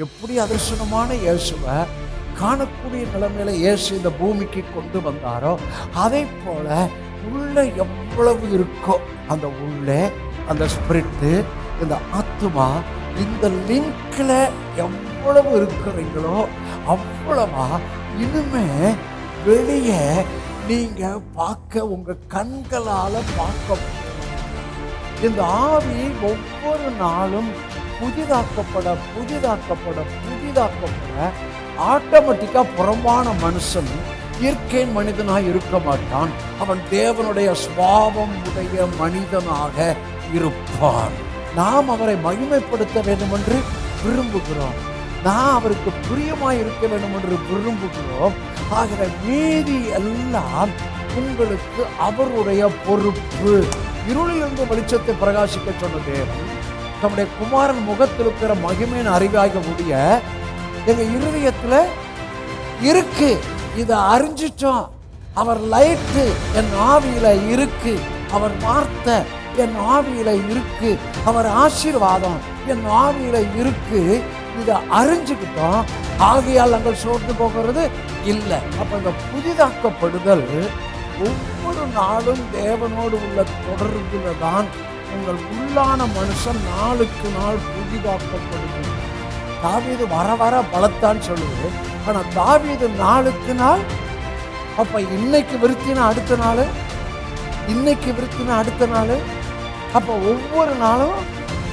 எப்படி அதர்சனமான இயேசுவை காணக்கூடிய நிலைமையில இயேசு இந்த பூமிக்கு கொண்டு வந்தாரோ, அதே போல உள்ள எவ்வளவு இருக்கோ அந்த உள்ளே அந்த ஸ்பிரிட்டு, இந்த ஆத்துமா, இந்த லிங்க்ல எவ்வளவு இருக்கிறீங்களோ அவ்வளவா இனிமே வெளியே நீங்க பார்க்க உங்க கண்களால பார்க்க. இந்த ஆவி ஒவ்வொரு நாளும் புதிதாக்கப்பட ஆட்டோமேட்டிக்கா புறம்பான மனுஷன் இயற்கையின் மனிதனாக இருக்க மாட்டான். அவன் தேவனுடைய சுபாவம் உடைய மனிதனாக இருப்பான். நாம் அவரை மகிமைப்படுத்த வேண்டும் என்று விரும்புகிறோம். நான் அவருக்கு பிரியமாய் இருக்க வேண்டும் என்று விரும்புகிறோம். ஆகிற மீதி எல்லாம் உங்களுக்கு அவருடைய பொறுப்பு. இருளிலிருந்து வெளிச்சத்தை பிரகாசிக்க சொன்ன தேவன் தம்முடைய குமாரன் முகத்தில் இருக்கிற மகிமையின் அறிவாக முடிய எங்க இருதயத்துல இருக்கு. இதை அறிஞ்சிட்டோம். அவர் லைட்டு என் ஆவியில இருக்கு, அவர் வார்த்தை என் ஆவியில இருக்கு, அவர் ஆசீர்வாதம் என் ஆவியில இருக்கு. இதை அறிஞ்சுக்கிட்டோம். ஆகையால் நாங்கள் சோர்ந்து போகிறது இல்லை. அப்ப இந்த புதிதாக்கப்படுதல் ஒவ்வொரு நாளும் தேவனோடு உள்ள தொடர்புல தான் உங்கள் உள்ளான மனுஷன் நாளுக்கு நாள் புதிதாக்கப்படுகிறது. தாவீது வர வர பலத்தான் சொல்லுது. ஆனா தாவீது நாளுக்கு நாள், அப்ப இன்னைக்கு விருத்தினா அடுத்த நாள், இன்னைக்கு விருத்தினா அடுத்த நாள், அப்ப ஒவ்வொரு நாளும்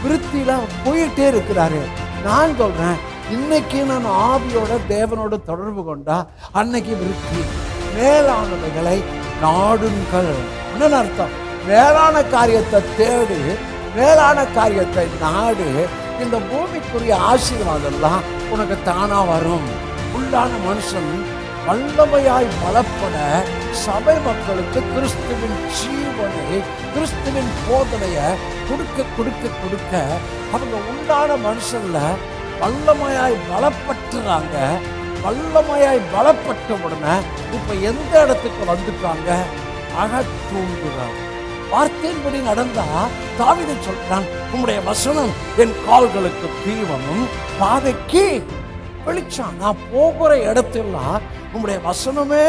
விருத்தியில போயிட்டே இருக்கிறாரு. நான் சொல்றேன், இன்னைக்கு நான் ஆவியோட தேவனோட தொடர்பு கொண்டா அன்னைக்கு விருத்தி. மேலானவைகளை நாடுங்கள். என்ன அர்த்தம்? மேலான காரியத்தை தேடு, மேலான காரியத்தை நாடு. இந்த பூமிக்குரிய ஆசீர்வாதம்லாம் உனக்கு தானா வரும். உள்ளான மனுஷன் வல்லமையாய் பலப்பட சபை மக்களுக்கு கிறிஸ்துவின் ஜீவனை, கிறிஸ்துவின் போதனையை கொடுக்க கொடுக்க கொடுக்க அவங்க உள்ளான மனுஷன்ல வல்லமையாய் பலப்பட்டுறாங்க. வல்லமையாய் பலப்பட்ட உடனே இப்ப எந்த இடத்துக்கு வந்துட்டாங்க? அகத்தூங்குறாங்க. வார்த்தையின்படி நடந்தா தாவீது சொல்றான், உம்முடைய வசனம் என் கால்களுக்கு தீபமும் பாதைக்கு வெளிச்சம். நான் போகிற இடத்தெல்லாம் உம்முடைய வசனமே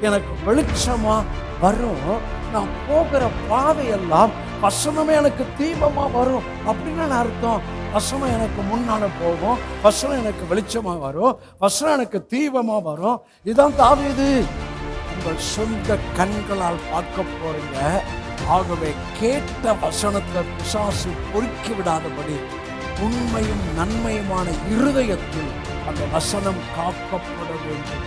எனக்கு வெளிச்சமா வரும். நான் போகிற பாதையெல்லாம் வசனமே எனக்கு தீபமா வரும். அப்படின்னு அர்த்தம். வசனம் எனக்கு முன்னால போகும், வசனம் எனக்கு வெளிச்சமா வரும், வசனம் எனக்கு தீபமா வரும். இதுதான் தாவீது. உங்கள் சொந்த கண்களால் பார்க்க போறீங்க. ஆகவே கேட்ட வசனத்தை பிசாசு பொறுக்கி விடாதபடி உண்மையும் நன்மையுமான இருதயத்தில் அந்த வசனம் காக்கப்பட வேண்டும்.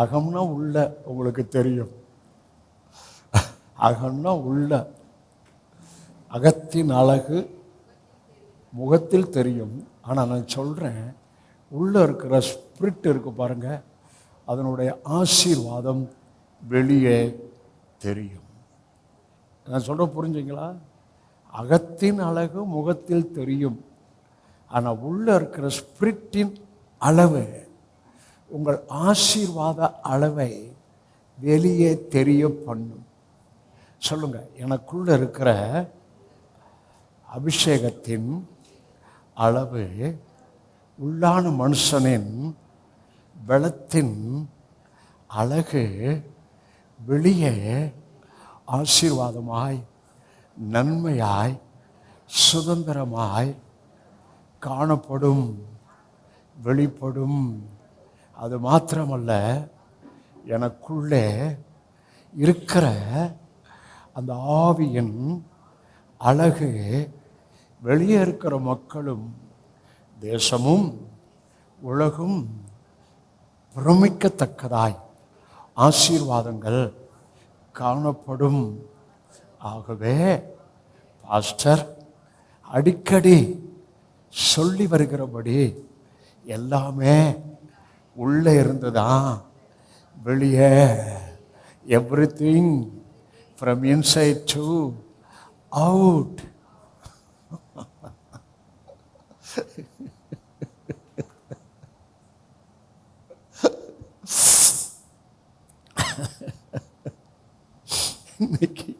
அகம்னா உள்ள, உங்களுக்கு தெரியும். அகம்னா உள்ள. அகத்தின் அழகு முகத்தில் தெரியும். ஆனால் நான் சொல்கிறேன், உள்ளே இருக்கிற ஸ்பிரிட் இருக்கு பாருங்க, அதனுடைய ஆசீர்வாதம் வெளியே தெரியும். நான் சொல்ற புரிஞ்சுங்களா? அகத்தின் அழகு முகத்தில் தெரியும். ஆனால் உள்ளே இருக்கிற ஸ்பிரிட்டின் அளவு, உங்கள் ஆசீர்வாத அளவை வெளியே தெரிய பண்ணும். சொல்லுங்க, எனக்குள்ள இருக்கிற அபிஷேகத்தின் அளவு உள்ளான மனுஷனின் பலத்தின் அழகு வெளியே ஆசீர்வாதமாய், நன்மையாய், சுதந்திரமாய் காணப்படும், வெளிப்படும். அது மாத்திரமல்ல, எனக்குள்ளே இருக்கிற அந்த ஆவியின் அழகு வெளியே இருக்கிற மக்களும் தேசமும் உலகும் பிரமிக்கத்தக்கதாய் ஆசீர்வாதங்கள் காணப்படும். ஆகவே பாஸ்டர் அடிக்கடி சொல்லி வருகிறபடி எல்லாமே உள்ளே இருந்துதான் வெளியே, everything from inside to out. இன்னைக்கு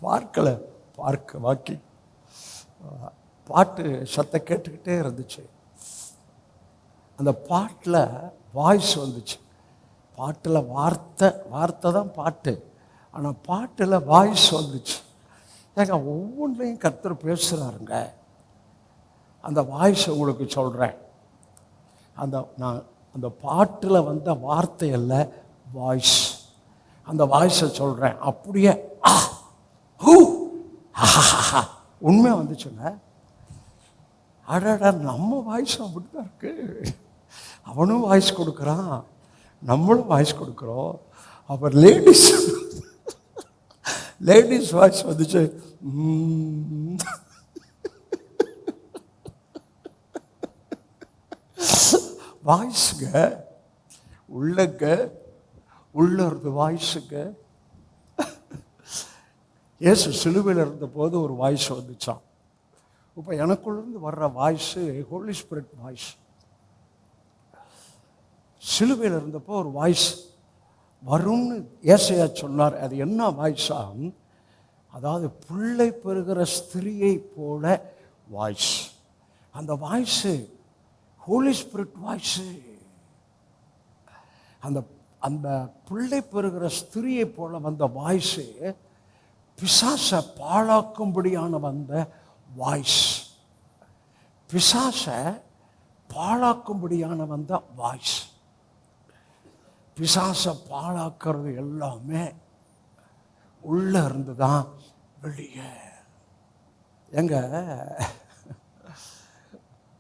பார்க்க வாக்கி பாட்டு சத்தம் கேட்டுக்கிட்டே இருந்துச்சு. அந்த பாட்டில் வாய்ஸ் வந்துச்சு. பாட்டில் வார்த்தை தான் பாட்டு, ஆனால் பாட்டில் வாய்ஸ் வந்துச்சு. ஏங்க ஒவ்வொன்றையும் கர்த்தர் பேசுகிறாருங்க. அந்த வாய்ஸ் உங்களுக்கு சொல்கிறேன். அந்த பாட்டில் வந்த வார்த்தை அல்ல, வாய்ஸ். அந்த வாய்ஸை சொல்கிறேன். அப்படியே உண்மை வந்துச்சுங்க. அடடா, நம்ம வாய்ஸ் அப்படி தான் இருக்கு. அவனும் வாய்ஸ் கொடுக்குறான், நம்மளும் வாய்ஸ் கொடுக்குறோம். அப்புறம் லேடிஸ் வாய்ஸ் வந்துச்சு. வாய்ஸுங்க உள்ளங்க, உள்ள இருந்து வாய்ஸுங்க. இயேசு சிலுவையில் இருந்தபோது ஒரு வாய்ஸ் வந்துச்சான். இப்போ எனக்குள்ளேருந்து வர்ற வாய்ஸு ஹோலி ஸ்பிரிட் வாய்ஸ். சிலுவையில் இருந்தப்போ ஒரு வாய்ஸ் வரும்னு ஏசாயா சொன்னார். அது என்ன வாய்ஸா? அதாவது பிள்ளை பெறுகிற ஸ்திரியை போல வாய்ஸ். அந்த வாய்ஸு ஹோலி ஸ்பிரிட் வாய்ஸு. அந்த பிள்ளை பெறுகிற ஸ்திரியை போல வந்த வாய்ஸு பிசாசை பாழாக்கும்படியான வந்த வாய்ஸ். பிசாசை பாழாக்கும்படியான வந்த வாய்ஸ். பிசாசை பாழாக்கிறது எல்லாமே உள்ள இருந்து தான் வெளியே. எங்க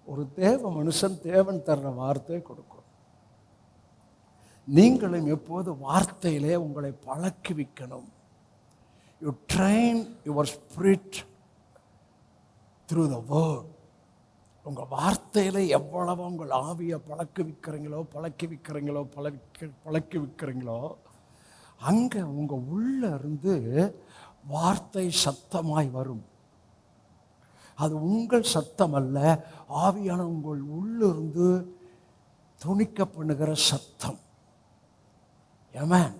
ஒரு தேவ மனுஷன் தேவன் தர்ற வார்த்தை கொடுக்கும். நீங்களும் எப்போது வார்த்தையிலே உங்களை பழக்குவிக்கணும். You train your spirit through the word. உங்கள் வார்த்தையில் எவ்வளவு உங்கள் ஆவியை பழக்கி வைக்கிறீங்களோ அங்கே உங்கள் உள்ள இருந்து வார்த்தை சத்தமாய் வரும். அது உங்கள் சத்தம் அல்ல, ஆவியான உங்கள் உள்ளிருந்து துணிக்க பண்ணுகிற சத்தம். ஆமென்.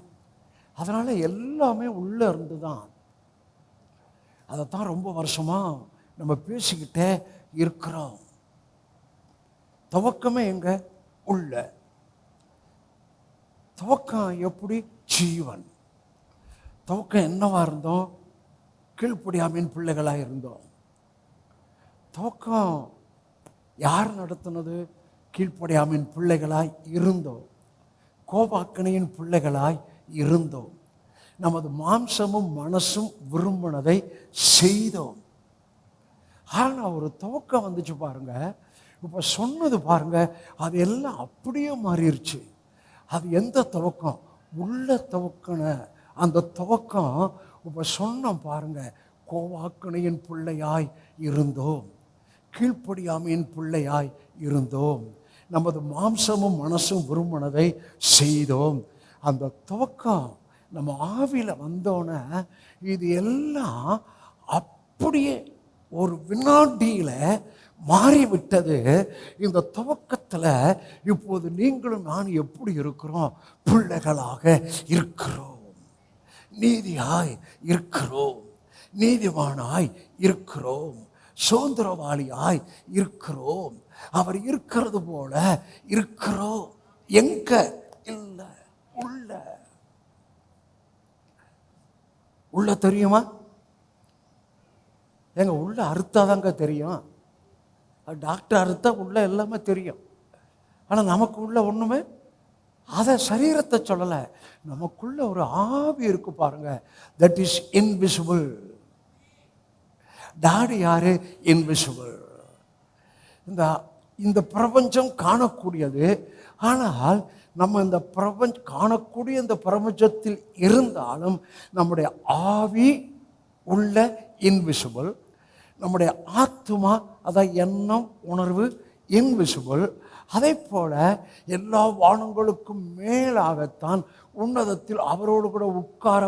அதனால் எல்லாமே உள்ளே இருந்து தான். அதைத்தான் ரொம்ப வருஷமாக நம்ம பேசிக்கிட்டே இருக்கிறோம். துவக்கமே எங்க? உள்ள. துவக்கம் எப்படி? ஜீவன். துவக்கம் என்னவா இருந்தோம்? கீழ்ப்படியாமையின் பிள்ளைகளாக இருந்தோம். துவக்கம் யார் நடத்தினது? கீழ்ப்படியாமையின் பிள்ளைகளாய் இருந்தோம். கோபாக்கனையின் பிள்ளைகளாய் இருந்தோம். நமது மாம்சமும் மனசும் விரும்பினதை செய்தோம். ஆனால் ஒரு துவக்கம் வந்துச்சு பாருங்க. இப்போ சொன்னது பாருங்க, அது எல்லாம் அப்படியே மாறிடுச்சு. அது எந்த துவக்கம்? உள்ள துவக்கன அந்த துவக்கம். இப்போ சொன்னோம் பாருங்க, கோவாக்கனையின் பிள்ளையாய் இருந்தோம், கீழ்ப்படியாமையின் பிள்ளையாய் இருந்தோம், நமது மாம்சமும் மனசும் விரும்பினதை செய்தோம். அந்த துவக்கம் நம்ம ஆவியில் வந்தோன்னே இது எல்லாம் அப்படியே ஒரு வினாடியில் மாறிவிட்டது. இந்த துவக்கத்தில் இப்போது நீங்களும் நான் எப்படி இருக்கிறோம்? பிள்ளைகளாக இருக்கிறோம், நீதியாய் இருக்கிறோம், நீதிமானாய் இருக்கிறோம், சுதந்திரவாளியாய் இருக்கிறோம். அவர் இருக்கிறது போல இருக்கிறோம். எங்க? இல்லை, உள்ள. உள்ள தெரியுமா? எங்க உள்ள அறுத்தாதாங்க தெரியும். டாக்டர் அறுத்தா உள்ள எல்லாமே தெரியும். ஆனால் நமக்கு உள்ள ஒன்றுமே, அதை சரீரத்தை சொல்லலை, நமக்குள்ள ஒரு ஆவி இருக்கு பாருங்க, தட் இஸ் இன்விசிபிள். டாடி யாரு? இன்விசிபிள். இந்த பிரபஞ்சம் காணக்கூடியது. ஆனால் நம்ம இந்த காணக்கூடிய இந்த பிரபஞ்சத்தில் இருந்தாலும் நம்முடைய ஆவி உள்ள இன்விசிபிள். நம்முடைய ஆத்மா, அதான் எண்ணம், உணர்வு இன்விசிபிள். அதே போல எல்லா வானங்களுக்கும் மேலாகத்தான் உன்னதத்தில் அவரோடு கூட உட்கார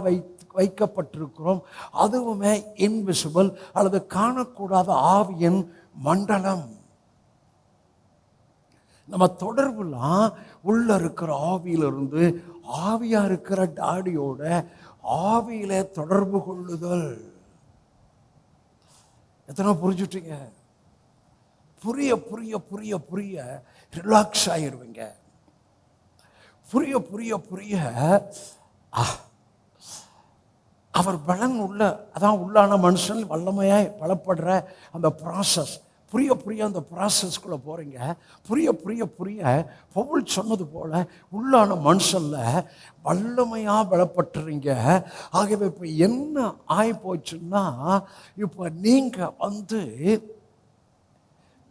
வைக்கப்பட்டிருக்கிறோம். அதுவுமே இன்விசிபிள் அல்லது காணக்கூடாத ஆவியின் மண்டலம். நம்ம தொடர்புலாம் உள்ள இருக்கிற ஆவியிலிருந்து ஆவியா இருக்கிற டாடியோட ஆவியில தொடர்பு கொள்ளுதல். எத்தனை புரிஞ்சுட்டீங்க? புரிய புரிய புரிய புரிய ரிலாக்ஸ் ஆகிடுவீங்க. புரிய புரிய புரிய அவர் பலன் உள்ள, அதான் உள்ளான மனுஷன் வல்லமையாய் பலப்படுற அந்த ப்ராசஸ். புரிய புரிய அந்த ப்ராசஸ்குள்ளே போகிறீங்க. புரிய புரிய புரிய பவுல் சொன்னது போல் உள்ளான மனுஷனில் வல்லமையாக பலப்பட்டுறீங்க. ஆகவே இப்போ என்ன ஆகிப்போச்சுன்னா, இப்போ நீங்கள்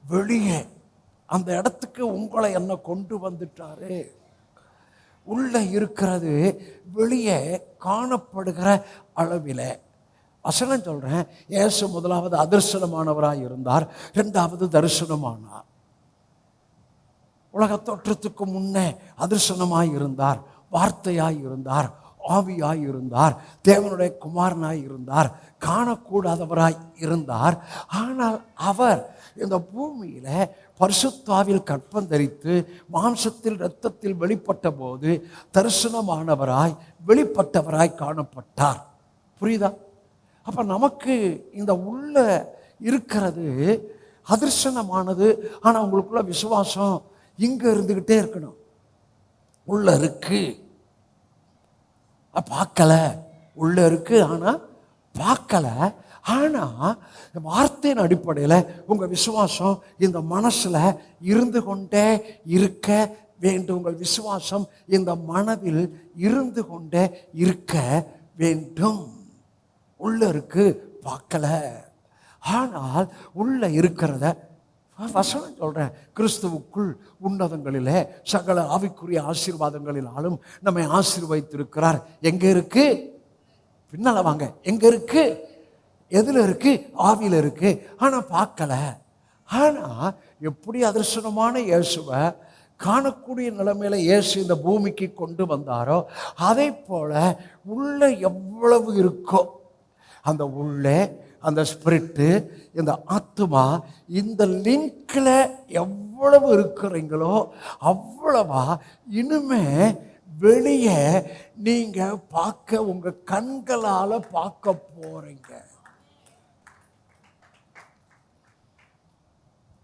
வெளியே அந்த இடத்துக்கு உங்களை என்ன கொண்டு வந்துட்டாரு. உள்ள இருக்கிறது வெளியே காணப்படுகிற அளவில். வசனம் சொல்கிறேன், இயேசு முதலாவது அதர்சனமானவராக இருந்தார், இரண்டாவது தரிசனமானார். உலக தோற்றத்துக்கு முன்னே அதர்சனமாய் இருந்தார், வார்த்தையாய் இருந்தார், ஆவியாய் இருந்தார், தேவனுடைய குமாரனாய் இருந்தார், காணக்கூடாதவராய் இருந்தார். ஆனால் அவர் இந்த பூமியில பரிசுத்தாவில் கற்பம் தரித்து மாம்சத்தில் இரத்தத்தில் வெளிப்பட்ட போது தரிசனமானவராய் வெளிப்பட்டவராய் காணப்பட்டார். புரியுதா? அப்ப நமக்கு இந்த உள்ள இருக்கிறது அதர்சனமானது. ஆனா உங்களுக்குள்ள விசுவாசம் இங்க இருந்துகிட்டே இருக்கணும். உள்ள இருக்கு, பார்க்கல, உள்ள இருக்கு ஆனா பார்க்கல. ஆனா வார்த்தையின் அடிப்படையில் உங்க விசுவாசம் இந்த மனசுல இருந்து கொண்டே இருக்க வேண்டும். உங்கள் விசுவாசம் இந்த மனதில் இருந்து கொண்டே இருக்க வேண்டும். உள்ள இருக்கு, பார்க்கல. ஆனால் உள்ள இருக்கிறத வசனம் சொல்றேன், கிறிஸ்துவுக்குள் உன்னதங்களிலே சகல ஆவிக்குரிய ஆசீர்வாதங்களினாலும் நம்மை ஆசீர்வதித்திருக்கிறார். எங்க இருக்கு? பின்னால வாங்க. எங்க இருக்கு? எதுல இருக்கு? ஆவியில இருக்கு. ஆனா பார்க்கல. ஆனா எப்படி அதர்சனமான இயேசுவை காணக்கூடிய நிலைமையில இயேசு இந்த பூமிக்கு கொண்டு வந்தாரோ, அதே போல உள்ள எவ்வளவு இருக்கோ அந்த உள்ளே அந்த ஸ்பிரிட்டு, இந்த ஆத்மா, இந்த லிங்க்ல எவ்வளவு இருக்கிறீங்களோ அவ்வளவா இனிமே வெளியே நீங்க பார்க்க, உங்க கண்களால பார்க்க போறீங்க.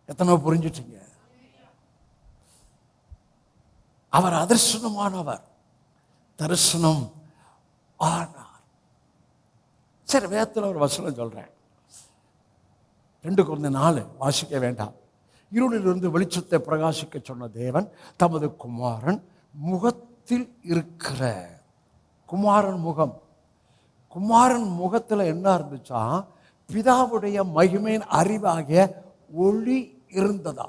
எத்தனை புரிஞ்சுட்டீங்க? அவர் அதர்சனமானவர், தரிசனம் ஆனார். சரி, வேதத்தில் ஒரு வசனம் சொல்றேன், 2 Corinthians 4 வாசிக்க வேண்டாம். இருளிலிருந்து வெளிச்சத்தை பிரகாசிக்க சொன்ன தேவன் தமது குமாரன் முகத்தில் இருக்கிற, குமாரன் முகம், குமாரன் முகத்துல என்ன இருந்துச்சா? பிதாவுடைய மகிமையின் அறிவாகிய ஒளி இருந்ததா.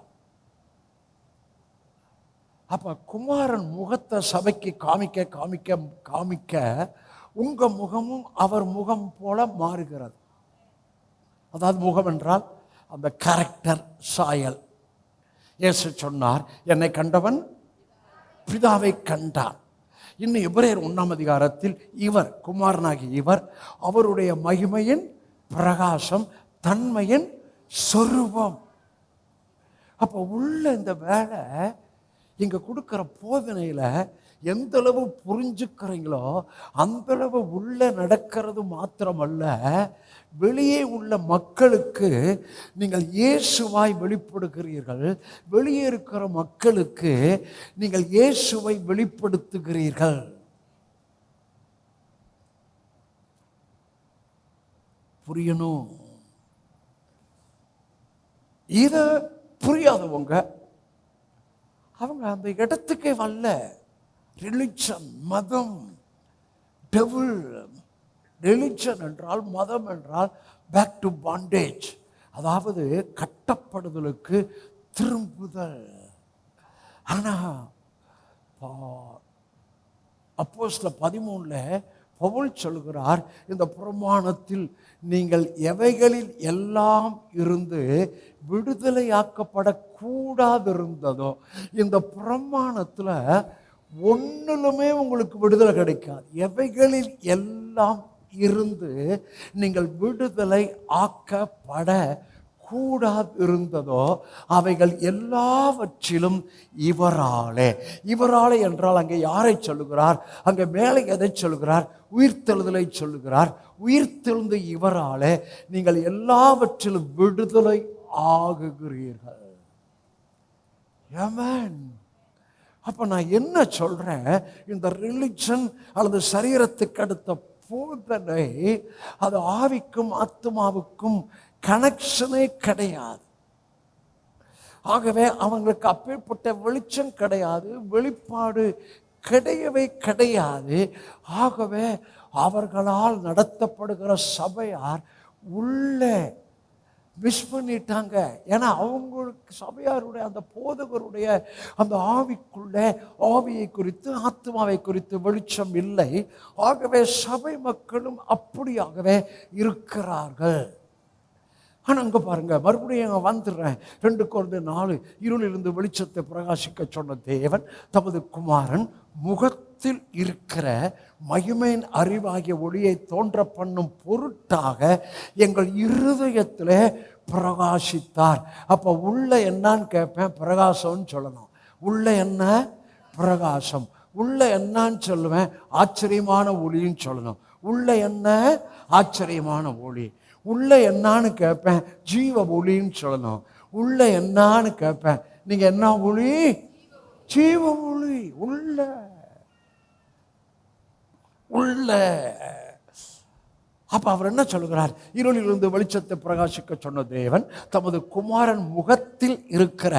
அப்ப குமாரன் முகத்தை சபைக்கு காமிக்க காமிக்க காமிக்க உங்க முகமும் அவர் முகம் போல மாறுகிறது. அதாவது முகம் என்றால் அந்த கேரக்டர், சாயல். இயேசு சொன்னார், என்னை கண்டவன் பிதாவை கண்டார். இன்னும் எபிரேயர் 1ஆம் அதிகாரத்தில் இவர் குமாரனாகி இவர் அவருடைய மகிமையின் பிரகாசம், தன்மையின் சொரூபம். அப்ப உள்ள இந்த வேலை இங்க கொடுக்கிற போதனையில எந்த அளவு புரிஞ்சுக்கிறீங்களோ அந்த அளவு உள்ள நடக்கிறது மாத்திரமல்ல, வெளியே உள்ள மக்களுக்கு நீங்கள் இயேசுவாய் வெளிப்படுகிறீர்கள். வெளியே இருக்கிற மக்களுக்கு நீங்கள் இயேசுவை வெளிப்படுத்துகிறீர்கள். புரியணும். இத புரியாதவங்க அவங்க அந்த இடத்துக்கே வரல. ரிலிஜன், மதம், டெவில். ரிலிஜன் என்றால், மதம் என்றால் பேக் டு பாண்டேஜ், அதாவது கட்டப்படுதலுக்கு திரும்புதல். ஆனா அப்போஸ்தலர் 13 பவுல் சொல்கிறார், இந்த பிரமாணத்தில் நீங்கள் எவைகளில் எல்லாம் இருந்து விடுதலையாக்கப்படக்கூடாதிருந்ததோ, இந்த பிரமாணத்தில் ஒன்றிலுமே உங்களுக்கு விடுதலை கிடைக்காது. எவைகளில் எல்லாம் இருந்து நீங்கள் விடுதலை ஆக்கப்பட கூடாது இருந்ததோ அவைகள் எல்லாவற்றிலும் இவராலே. இவராலே என்றால் அங்கே யாரை சொல்லுகிறார்? அங்கே மேலே எதை சொல்லுகிறார்? உயிர்த்தெழுதலை சொல்லுகிறார். உயிர்த்தெழுந்த இவராலே நீங்கள் எல்லாவற்றிலும் விடுதலை ஆகுகிறீர்கள். ஆமென். அப்ப நான் என்ன சொல்றேன்? இந்த ரிலிஜன் அல்லது சரீரத்துக்கு அடுத்த போதனை அது ஆவிக்கும் ஆத்மாவுக்கும் கனெக்ஷனே கிடையாது. ஆகவே அவங்களுக்கு அப்பேற்பட்ட வெளிச்சம் கிடையாது, வெளிப்பாடு கிடையவே கிடையாது. ஆகவே அவர்களால் நடத்தப்படுகிற சபையார் உள்ளே மிஸ் பண்ணிட்டாங்க. ஏன்னா அவங்களுக்கு சபையாருடைய அந்த போதகருடைய அந்த ஆவியை குறித்து ஆத்மாவை குறித்து வெளிச்சம் இல்லை. ஆகவே சபை மக்களும் அப்படியாகவே இருக்கிறார்கள். ஆனால் அங்கே பாருங்க, மறுபடியும் வந்துடுறேன். 2 Corinthians 4 இருளிலிருந்து வெளிச்சத்தை பிரகாசிக்க சொன்ன தேவன் தமது குமாரன் முகத்தில் இருக்கிற மகிமையின் அறிவாகிய ஒளியை தோன்ற பண்ணும் பொருட்டாக எங்கள் இருதயத்தில் பிரகாசித்தார். அப்போ உள்ள என்னன்னு கேட்பேன், பிரகாசம்னு சொல்லணும். உள்ள என்ன? பிரகாசம். உள்ள என்னன்னு சொல்லுவேன், ஆச்சரியமான ஒளின்னு சொல்லணும். உள்ள என்ன? ஆச்சரியமான ஒளி. உள்ள என்னான்னு கேட்பேன், ஜீவ ஒளின்னு சொல்லணும். உள்ள என்னான்னு கேட்பேன், நீங்க என்ன ஒளி? ஜீவ ஒளி. உள்ள உள்ள அப்ப அவர் என்ன சொல்லுகிறார்? இருளிலிருந்து வெளிச்சத்தை பிரகாசிக்க சொன்ன தேவன் தமது குமாரன் முகத்தில் இருக்கிற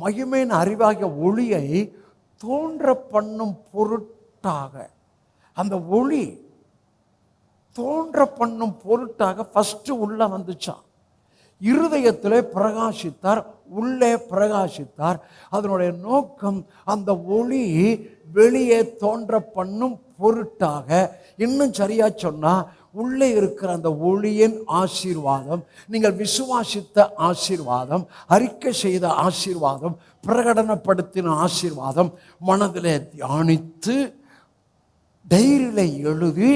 மகிமையின் அறிவாகிய ஒளியை தோன்ற பண்ணும் பொருட்டாக, அந்த ஒளி தோன்ற பண்ணும் பொருட்டாக ஃபர்ஸ்ட் உள்ள வந்துச்சான். இருதயத்திலே பிரகாசித்தார், உள்ளே பிரகாசித்தார். அதனுடைய நோக்கம் அந்த ஒளி வெளியே தோன்ற பண்ணும் பொருட்டாக. இன்னும் சரியா சொன்னா, உள்ளே இருக்கிற அந்த ஒளியின் ஆசீர்வாதம், நீங்கள் விசுவாசித்த ஆசீர்வாதம், அறிக்கை செய்த ஆசீர்வாதம், பிரகடனப்படுத்தின ஆசீர்வாதம், மனதிலே தியானித்து டைரியில எழுதி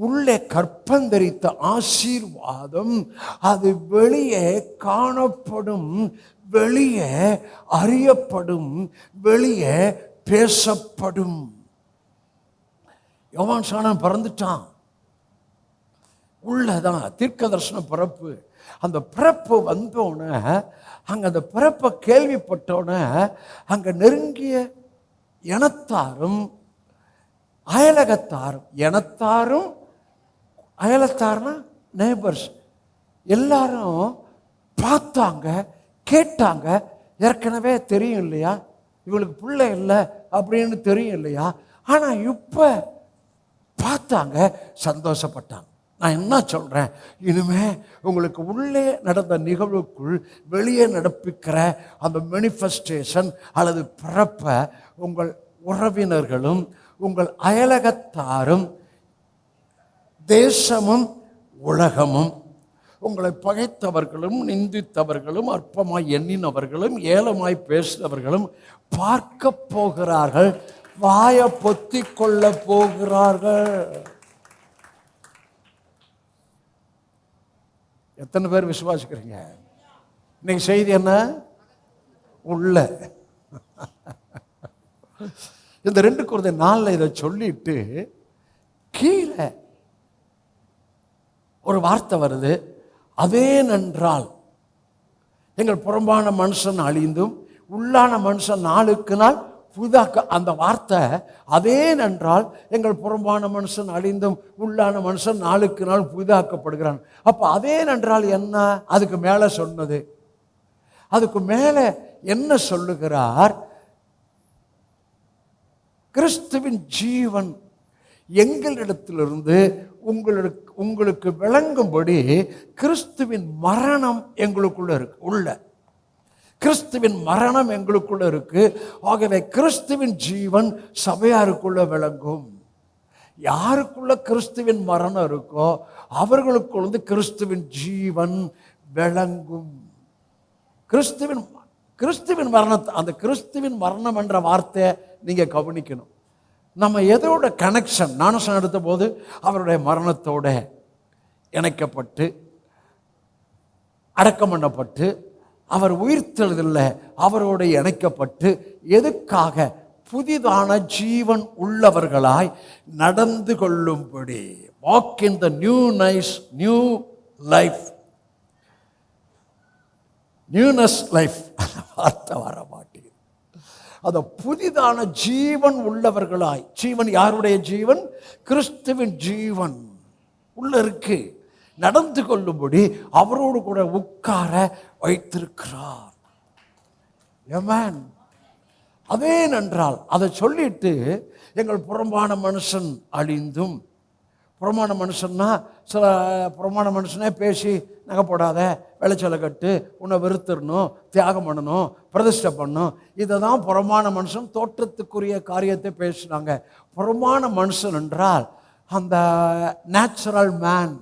உள்ளே கற்பந்தரித்த ஆசீர்வாதம், அது வெளியே காணப்படும், வெளியே அறியப்படும், வெளியே பேசப்படும். யோவான் ஸ்நானன் பிறந்துட்டான். உள்ளதான் தீர்க்க தரிசன பிறப்பு. அந்த பிறப்பு வந்தோடனே, அங்கே அந்த பிறப்பை கேள்விப்பட்டோன்னே, அங்கே நெருங்கிய இனத்தாரும் அயலகத்தாரும், இனத்தாரும் அயலத்தார்னா நெய்பர்ஸ், எல்லாரும் பார்த்தாங்க, கேட்டாங்க. ஏற்கனவே தெரியும் இல்லையா, இவளுக்கு பிள்ளை இல்லை அப்படின்னு தெரியும் இல்லையா, ஆனால் இப்போ பார்த்தாங்க, சந்தோஷப்பட்டாங்க. நான் என்ன சொல்கிறேன், இனிமே உங்களுக்கு உள்ளே நடந்த நிகழ்வுக்குள் வெளியே நடப்பிக்கிற அந்த மேனிஃபெஸ்டேஷன் அல்லது பிறப்பை உங்கள் உறவினர்களும் உங்கள் அயலகத்தாரும் தேசமும் உலகமும் உங்களை பகைத்தவர்களும் நிந்தித்தவர்களும் அற்பமாய் எண்ணினவர்களும் ஏலமாய் பேசினவர்களும் பார்க்க போகிறார்கள், வாயை பொத்தி கொள்ள போகிறார்கள். எத்தனை பேர் விசுவாசிக்கிறீங்க? இன்னைக்கு செய்தி என்ன? உள்ள. இந்த 2 Corinthians 4 இதை சொல்லிட்டு கீழே ஒரு வார்த்தை வருது, அதே நன்றால் எங்கள் புறம்பான மனுஷன் அழிந்தும் உள்ளான மனுஷன் நாளுக்கு நாள் புதாக்க. அந்த வார்த்தை அதே நன்றால் எங்கள் புறம்பான மனுஷன் அழிந்தும் உள்ளான மனுஷன் நாளுக்கு நாள் புதாக்கப்படுகிறான். அப்போ அதே நன்றால் என்ன? அதுக்கு மேலே சொன்னது, அதுக்கு மேலே என்ன சொல்லுகிறார்? கிறிஸ்துவின் ஜீவன் எங்களிடத்திலிருந்து உங்களுக்கு விளங்கும்படி கிறிஸ்துவின் மரணம் எங்களுக்குள்ள இருக்கு. உள்ள கிறிஸ்துவின் மரணம் எங்களுக்குள்ள இருக்கு. ஆகவே கிறிஸ்துவின் ஜீவன் சபையாருக்குள்ள விளங்கும். யாருக்குள்ள கிறிஸ்துவின் மரணம் இருக்கோ அவர்களுக்குள்ள கிறிஸ்துவின் ஜீவன் விளங்கும். கிறிஸ்துவின் மரணத்தை, அந்த கிறிஸ்துவின் மரணம் என்ற வார்த்தையை நீங்க கவனிக்கணும். நம்ம எதோட கனெக்ஷன்? ஞானஸ்நானம் எடுத்த போது அவருடைய மரணத்தோட இணைக்கப்பட்டு அடக்கம் பண்ணப்பட்டு அவர் உயிர்த்தெழுதலில் அவரோடு இணைக்கப்பட்டு எதுக்காக? புதிதான ஜீவன் உள்ளவர்களாய் நடந்து கொள்ளும்படி. Walk in the new life. Newness life வார்த்தை வர மாட்டேங்குது. அந்த புதிதான ஜீவன் உள்ளவர்களாய். ஜீவன் யாருடைய ஜீவன்? கிறிஸ்துவின் ஜீவன் உள்ள இருக்கு. நடந்து கொள்ளும்படி அவரோடு கூட உட்கார வைத்திருக்கிறார். ஆமென். அதே நன்றால் அதை சொல்லிட்டு எங்கள் புறம்பான மனுஷன் அழிந்தும். புறமான மனுஷன்னா சில புறமான மனுஷனே பேசி நகை போடாத, விளைச்சலை கட்டு, உன்னை வெறுத்துடணும், தியாகம் பண்ணணும், பிரதிஷ்டை பண்ணணும், இதை தான் புறமான மனுஷன் தோற்றத்துக்குரிய காரியத்தை பேசினாங்க. புறமான மனுஷன் என்றால் அந்த நேச்சுரல் மேன்.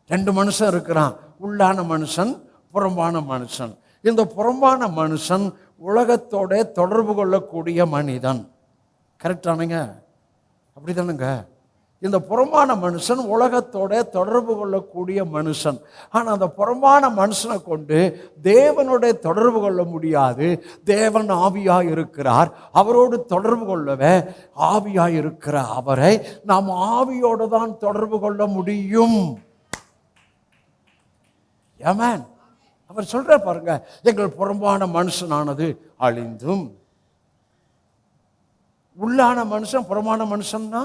ரெண்டு மனுஷன் இருக்கிறான், உள்ளான மனுஷன், புறம்பான மனுஷன். இந்த புறம்பான மனுஷன் உலகத்தோட தொடர்பு கொள்ளக்கூடிய மனிதன். கரெக்டானுங்க? அப்படி தானுங்க? இந்த புறம்பான மனுஷன் உலகத்தோட தொடர்பு கொள்ளக்கூடிய மனுஷன். ஆனால் அந்த புறம்பான மனுஷனை கொண்டு தேவனோட தொடர்பு கொள்ள முடியாது. தேவன் ஆவியாக இருக்கிறார். அவரோடு தொடர்பு கொள்ளவே ஆவியாக இருக்கிற அவரை நாம் ஆவியோடு தான் தொடர்பு கொள்ள முடியும். ஆமென். அவர் சொல்ற பாருங்க, எங்கள் புறம்பான மனுஷனானது அழிந்தும். உள்ளான மனுஷன் புறமான மனுஷன்னா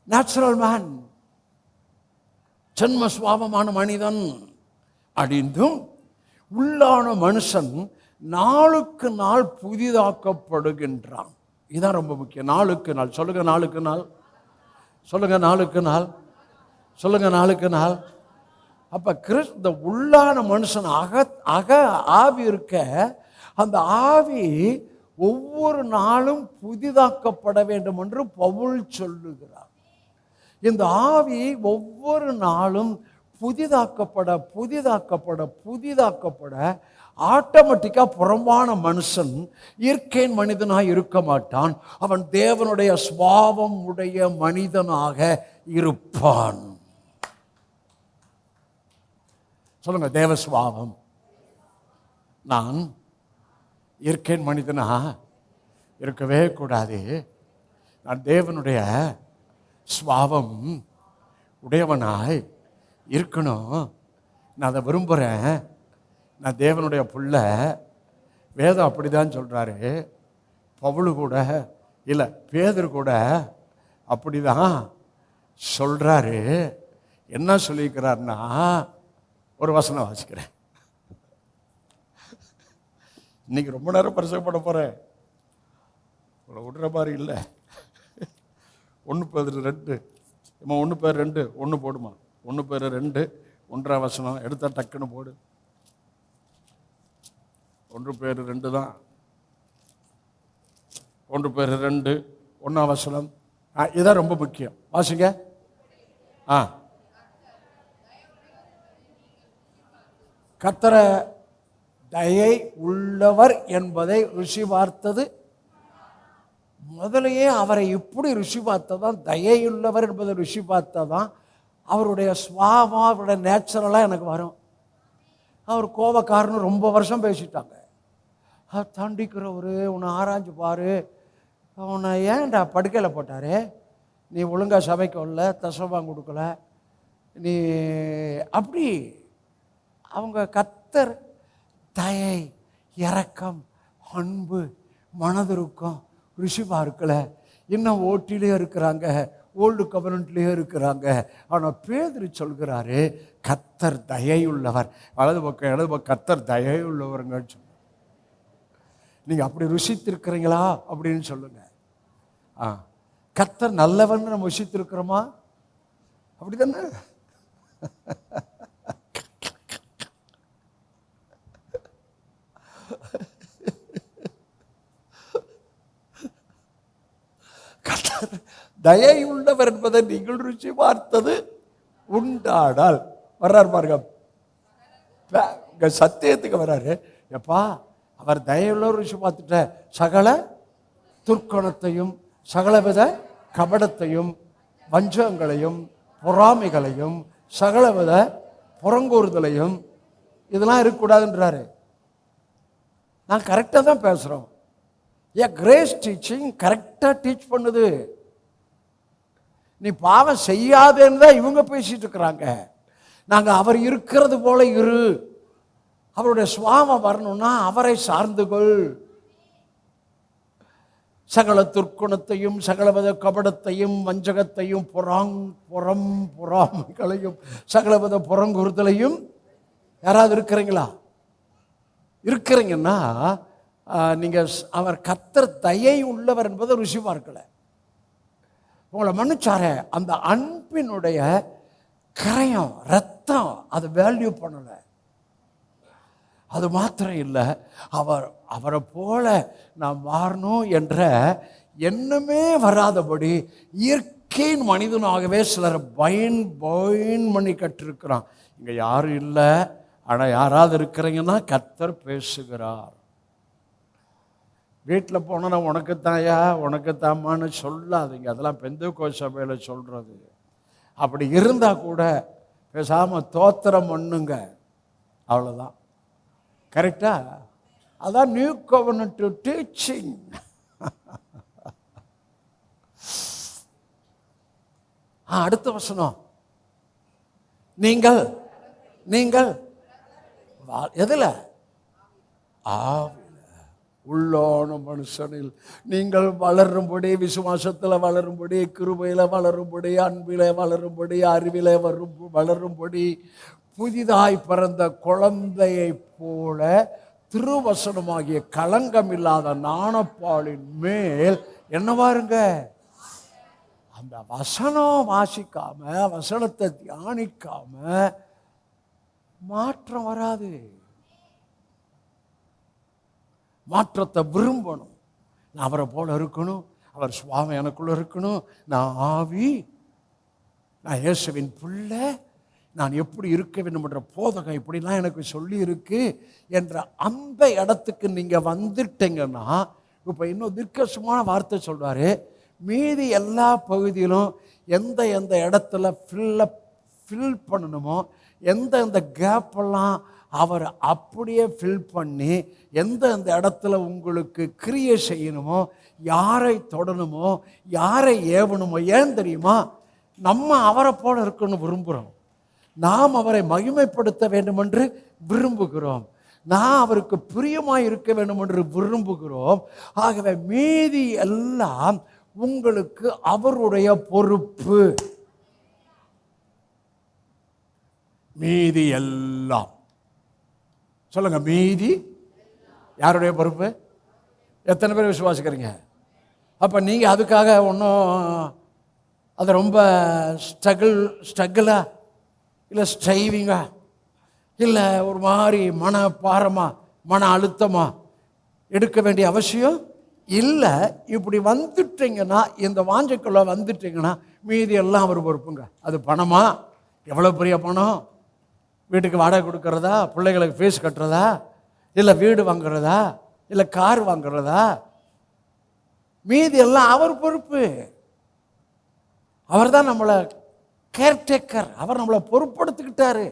நேச்சுரல் மேன், ஜென்ம சுவாபமான மனிதன் அழிந்தும், உள்ளான மனுஷன் நாளுக்கு நாள் புதிதாக்கப்படுகின்றான். இதுதான் ரொம்ப முக்கியம். நாளுக்கு நாள். சொல்லுங்க நாளுக்கு நாள். சொல்லுங்க நாளுக்கு நாள். சொல்லுங்க நாளுக்கு நாள். அப்ப இந்த உள்ளான மனுஷன் அக ஆவி இருக்க, அந்த ஆவி ஒவ்வொரு நாளும் புதிதாக்கப்பட வேண்டும் என்று பவுல் சொல்லுகிறார். இந்த ஆவி ஒவ்வொரு நாளும் புதிதாக்கப்பட புதிதாக்கப்பட புதிதாக்கப்பட ஆட்டோமேட்டிக்காக புறம்பான மனுஷன் இயற்கையின் மனிதனாக இருக்க மாட்டான். அவன் தேவனுடைய சுபாவம் உடைய மனிதனாக இருப்பான். சொல்லுங்க, தேவ சுபாவம். நான் இயற்கையின் மனிதனா இருக்கவே கூடாது. நான் தேவனுடைய சுபாவம் உடையவனாய் இருக்கணும். நான் அதை விரும்புகிறேன். நான் தேவனுடைய புள்ள. வேதம் அப்படி தான் சொல்கிறாரு. பவுலு கூட இல்லை, பேதுரு கூட அப்படி தான் சொல்கிறாரு. என்ன சொல்லியிருக்கிறார்னா, ஒரு வசனம் வாசிக்கிறேன். இன்னைக்கு ரொம்ப நேரம் பரிசோப்பட போகிறேன், விடுற மாதிரி இல்லை. 1 பேதுரு 2, 1 பேதுரு 2, 1 போடுமா? 1 பேதுரு 2, 1ஆம் வசனம் எடுத்தா டக்குன்னு போடு. 1 பேதுரு 2 தான். 1 பேதுரு 2, 1ஆம் வசனம். இதுதான் ரொம்ப முக்கியம். வாசிங்க. கர்த்தர் தயை உள்ளவர் என்பதை ருசி பார்த்தது. முதலையே அவரை இப்படி ருசி பார்த்ததான், தயையுள்ளவர் என்பதை ருசி பார்த்ததான் அவருடைய சுவாபம், அவருடைய நேச்சுரலாக எனக்கு வரும். அவர் கோபக்காரன்னு ரொம்ப வருஷம் பேசிட்டாங்க. தண்டிக்கிறவரு, உன்னை ஆராய்ஞ்சு பாரு, உன்னை ஏன்டா படுக்கையில் போட்டாரு, நீ ஒழுங்காக சபைக்கு வரல, தசவாங்க கொடுக்கல, நீ அப்படி. அவங்க கர்த்தர் தயை, இரக்கம், அன்பு, மனதிருக்கம் ருசி பார்க்கல. இன்னும் ஓட்டிலே இருக்கிறாங்க, ஓல்டு கவர்னன்ட்லேயே இருக்கிறாங்க. ஆனால் பேதுரு சொல்கிறாரு, கர்த்தர் தயையுள்ளவர். வலது பக்கம் இடது பக்கம் கர்த்தர் தயையுள்ளவருங்கன்னு சொல்லுங்க. நீங்கள் அப்படி ருசித்திருக்கிறீங்களா அப்படின்னு சொல்லுங்க. கர்த்தர் நல்லவன் நம்ம ருசித்திருக்கிறோமா? அப்படி தானே? தயை உள்ளவர் என்பதை நீங்கள் ருச்சி பார்த்தது உண்டானால். வர்றாரு பாருங்க, சத்தியத்துக்கு வர்றாரு. எப்பா, அவர் தயவுள்ள ருச்சி பார்த்துட்ட சகல துர்க்கணத்தையும் சகலவித கபடத்தையும் வஞ்சகங்களையும் பொறாமைகளையும் சகலவித புறங்கூறுதலையும் இதெல்லாம் இருக்கக்கூடாதுன்றாரு. நான் கரெக்டாக தான் பேசுகிறோம். கிரேஸ் டீச்சிங் கரெக்டாக டீச் பண்ணுது. நீ பாவம் செய்யாதேன்னு தான் இவங்க பேசிட்டு இருக்கிறாங்க. நாங்கள் அவர் இருக்கிறது போல இரு, அவருடைய சுவாமம் வரணும்னா அவரை சார்ந்துகொள், சகல துர்க்குணத்தையும் சகலவித கபடத்தையும் வஞ்சகத்தையும் பொறாமைகளையும் சகலவித புறங்குறுதலையும். யாராவது இருக்கிறீங்கன்னா நீங்கள் அவர் கர்த்தர் தயை உள்ளவர் என்பதை ருசி பார்க்கல. உங்களை மன்னிச்சார அந்த அன்பினுடைய கரையம் ரத்தம் அது வேல்யூ பண்ணலை. அது மாத்திரம் இல்லை, அவரை போல நான் மாறணும் என்ற எண்ணமே வராதபடி இயற்கையின் மனிதனாகவே சிலர் பைன் பண்ணி கற்றிருக்கிறான். இங்கே யாரும் இல்லை, ஆனால் யாராவது இருக்கிறீங்கன்னா கர்த்தர் பேசுகிறார். வீட்டில் போனோன்னா உனக்குத்தாயா உனக்குத்தாமான்னு சொல்லாதீங்க. அதெல்லாம் பெந்தேகோஸ்து சபையில் சொல்கிறது. அப்படி இருந்தால் கூட பேசாமல் தோத்திரம் பண்ணுங்க, அவ்வளோதான். கரெக்டா? அதான் நியூ கவர்னன்ட் டீச்சிங். அடுத்த வசனம், நீங்கள் எதில்? ஆவில உள்ளான மனுஷனில் நீங்கள் வளரும்படி, விசுவாசத்தில் வளரும்படி, கிருபையில் வளரும்படி, அன்பில் வளரும்படி, அறிவில வளரும்படி, புதிதாய் பிறந்த குழந்தையை போல திருவசனமாகிய களங்கம் இல்லாத நாணப்பாலின் மேல் என்னவாருங்க? அந்த வசனம் வாசிக்காம, வசனத்தை தியானிக்காம மாற்றம் வராது. மாற்றத்தை விரும்பணும். நான் அவரை போல இருக்கணும், அவர் சுவாமி எனக்குள்ள இருக்கணும், நான் ஆவி, நான் இயேசுவின் பிள்ளை, நான் எப்படி இருக்க வேண்டும் என்ற போதகம் இப்படிலாம் எனக்கு சொல்லி இருக்கு என்ற அந்த இடத்துக்கு நீங்கள் வந்துட்டீங்கன்னா, இப்போ இன்னும் தீர்க்கமான வார்த்தை சொல்வார். மீதி எல்லா பகுதியிலும் எந்த இடத்துல ஃபில் பண்ணணுமோ, எந்த கேப்பெல்லாம் அவர் அப்படியே ஃபில் பண்ணி, எந்த இடத்துல உங்களுக்கு கிரியை செய்யணுமோ, யாரை தொடணுமோ, யாரை ஏவணுமோ. ஏன் தெரியுமா? நம்ம அவரை போல இருக்கணும்னு விரும்புகிறோம். நாம் அவரை மகிமைப்படுத்த வேண்டும் என்று விரும்புகிறோம். நான் அவருக்கு பிரியமாய் இருக்க வேண்டும் என்று விரும்புகிறோம். ஆகவே மீதி எல்லாம் உங்களுக்கு அவருடைய பொறுப்பு. மீதி எல்லாம் சொல்லுங்க, மீதி யாருடைய பொறுப்பு? எத்தனை பேர் விசுவாசிக்கிறீங்க? அப்போ நீங்கள் அதுக்காக ஒன்றும் அது ரொம்ப ஸ்ட்ரகிளா இல்லை ஸ்ட்ரைவிங்கா இல்லை ஒரு மாதிரி பாரமாக மன அழுத்தமாக எடுக்க வேண்டிய அவசியம் இல்லை. இப்படி வந்துட்டீங்கன்னா, இந்த வாஞ்சைக்குள்ள வந்துட்டீங்கன்னா மீதி எல்லாம் அவர் பொறுப்புங்க. அது பணமா? எவ்வளோ பெரிய பணம்? வீட்டுக்கு வாடகை கொடுக்கறதா, பிள்ளைகளுக்கு ஃபீஸ் கட்டுறதா, இல்லை வீடு வாங்குறதா, இல்லை கார் வாங்குறதா? மீதி எல்லாம் அவர் பொறுப்பு. அவர் தான் நம்மளை கேர்டேக்கர். அவர் நம்மளை பொறுப்படுத்திக்கிட்டாரு.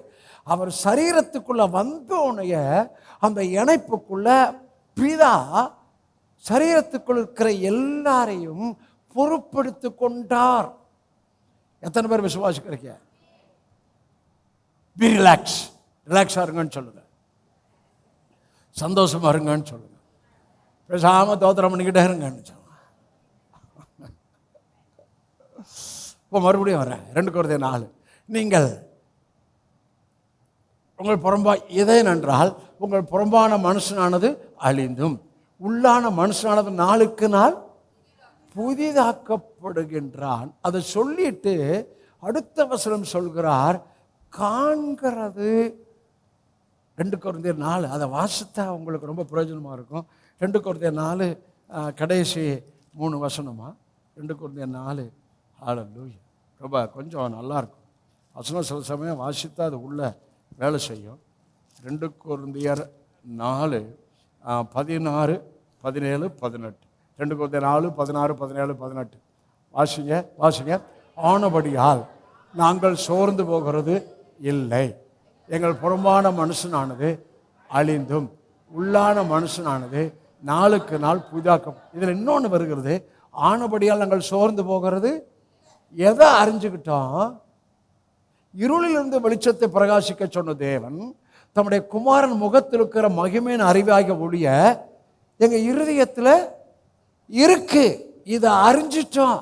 அவர் சரீரத்துக்குள்ள வந்தோடைய அந்த இணைப்புக்குள்ள பிதா சரீரத்துக்குள் இருக்கிற எல்லாரையும் பொறுப்படுத்தி கொண்டார். எத்தனை பேர் விசுவாசிக்கிறீங்க? பி ரிலாக்ஸாக இருங்கன்னு சொல்லுங்க, சந்தோஷமா இருங்கன்னு சொல்லுங்க, பேசாம தோத்திரம் பண்ணிக்கிட்டே இருங்கன்னு சொல்லுங்க. இப்போ மறுபடியும் வரேன் 2 கொரிந்தியர் 4. நீங்கள் உங்கள் புறம்பா எதை என்றால் உங்கள் புறம்பான மனுஷனானது அழிந்தும் உள்ளான மனுஷனானது நாளுக்கு நாள் புதிதாக்கப்படுகின்றான். அதை சொல்லிட்டு அடுத்த வசனம் சொல்கிறார், காண்கிறது. 2 கொரிந்தியர் 4 அதை வாசித்தா உங்களுக்கு ரொம்ப பிரயோஜனமாக இருக்கும். 2 கொரிந்தியர் 4 கடைசி 3 வசனமா? 2 கொரிந்தியர் 4. ஹல்லேலூயா. ரொம்ப கொஞ்சம் நல்லாயிருக்கும் வசனம். சில சமயம் வாசித்தா அது உள்ள வேலை செய்யும். 2 கொரிந்தியர் 4 16, 17, 18. 2 கொரிந்தியர் 4 16, 17, 18 வாசிங்க. ஆனபடியால் நாங்கள் சோர்ந்து போகிறது இல்லை. எங்கள் புறம்பான மனுஷனானது அழிந்தும் உள்ளான மனுஷனானது நாளுக்கு நாள் புதிதாக்கும். இதில் இன்னொன்று வருகிறது, ஆனபடியால் நாங்கள் சோர்ந்து போகிறது. எதை அறிஞ்சுக்கிட்டோம்? இருளிலிருந்து வெளிச்சத்தை பிரகாசிக்க சொன்ன தேவன் தம்முடைய குமாரன் முகத்தில் இருக்கிற மகிமையின் அறிவாகிய ஒளிய எங்கள் இருதயத்தில் இருக்கு. இதை அறிஞ்சிட்டோம்.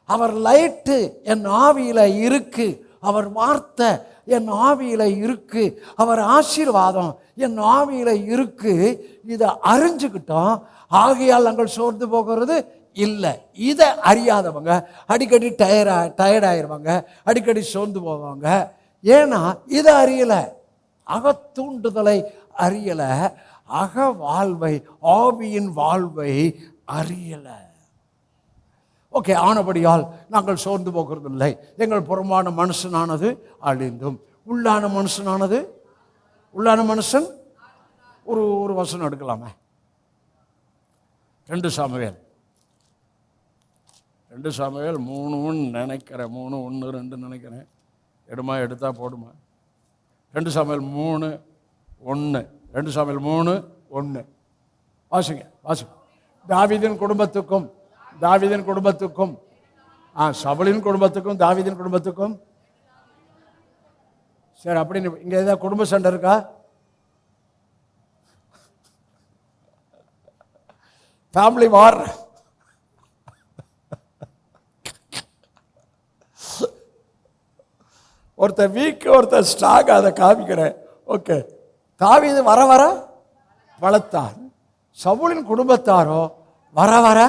அவர் லைட்டு என் ஆவியில் இருக்கு, அவர் வார்த்தை என் ஆவியில் இருக்கு, அவர் ஆசீர்வாதம் என் ஆவியில் இருக்கு. இதை அறிஞ்சுக்கிட்டோம். ஆகையால் நாங்கள் சோர்ந்து போகிறது இல்லை. இதை அறியாதவங்க அடிக்கடி டயர்டாயிருவாங்க, அடிக்கடி சோர்ந்து போவாங்க. ஏன்னா இதை அறியலை, அகத்தூண்டுதலை அறியலை, அக வாழ்வை, ஆவியின் வாழ்வை அறியலை. ஓகே, ஆனபடியால் நாங்கள் சோர்ந்து போகிறது இல்லை. எங்கள் புறமான மனுஷனானது அழிந்தும் உள்ளான மனுஷனானது, உள்ளான மனுஷன் ஒரு வசனம் எடுக்கலாமே. 2 சாமுவேல் 3 நினைக்கிறேன், 3, 1, 2 நினைக்கிறேன். எடுத்தா போடுமா? 2 சாமுவேல் 3:1. 2 சாமுவேல் 3:1 வாசிங்க. தாவீதின் குடும்பத்துக்கும் சவுலின் குடும்பத்துக்கும் தாவீதின் குடும்பத்துக்கும். சரி, அப்படின்னு இங்க ஏதாவது குடும்ப சண்டை இருக்கா? ஃபேமிலி வார். ஒருத்தர் வீக், ஒருத்தர் ஸ்ட்ராங், அதை காமிக்கிறேன். ஓகே, தாவீது வர வர பலத்தான், சவுலின் குடும்பத்தாரோ வர வர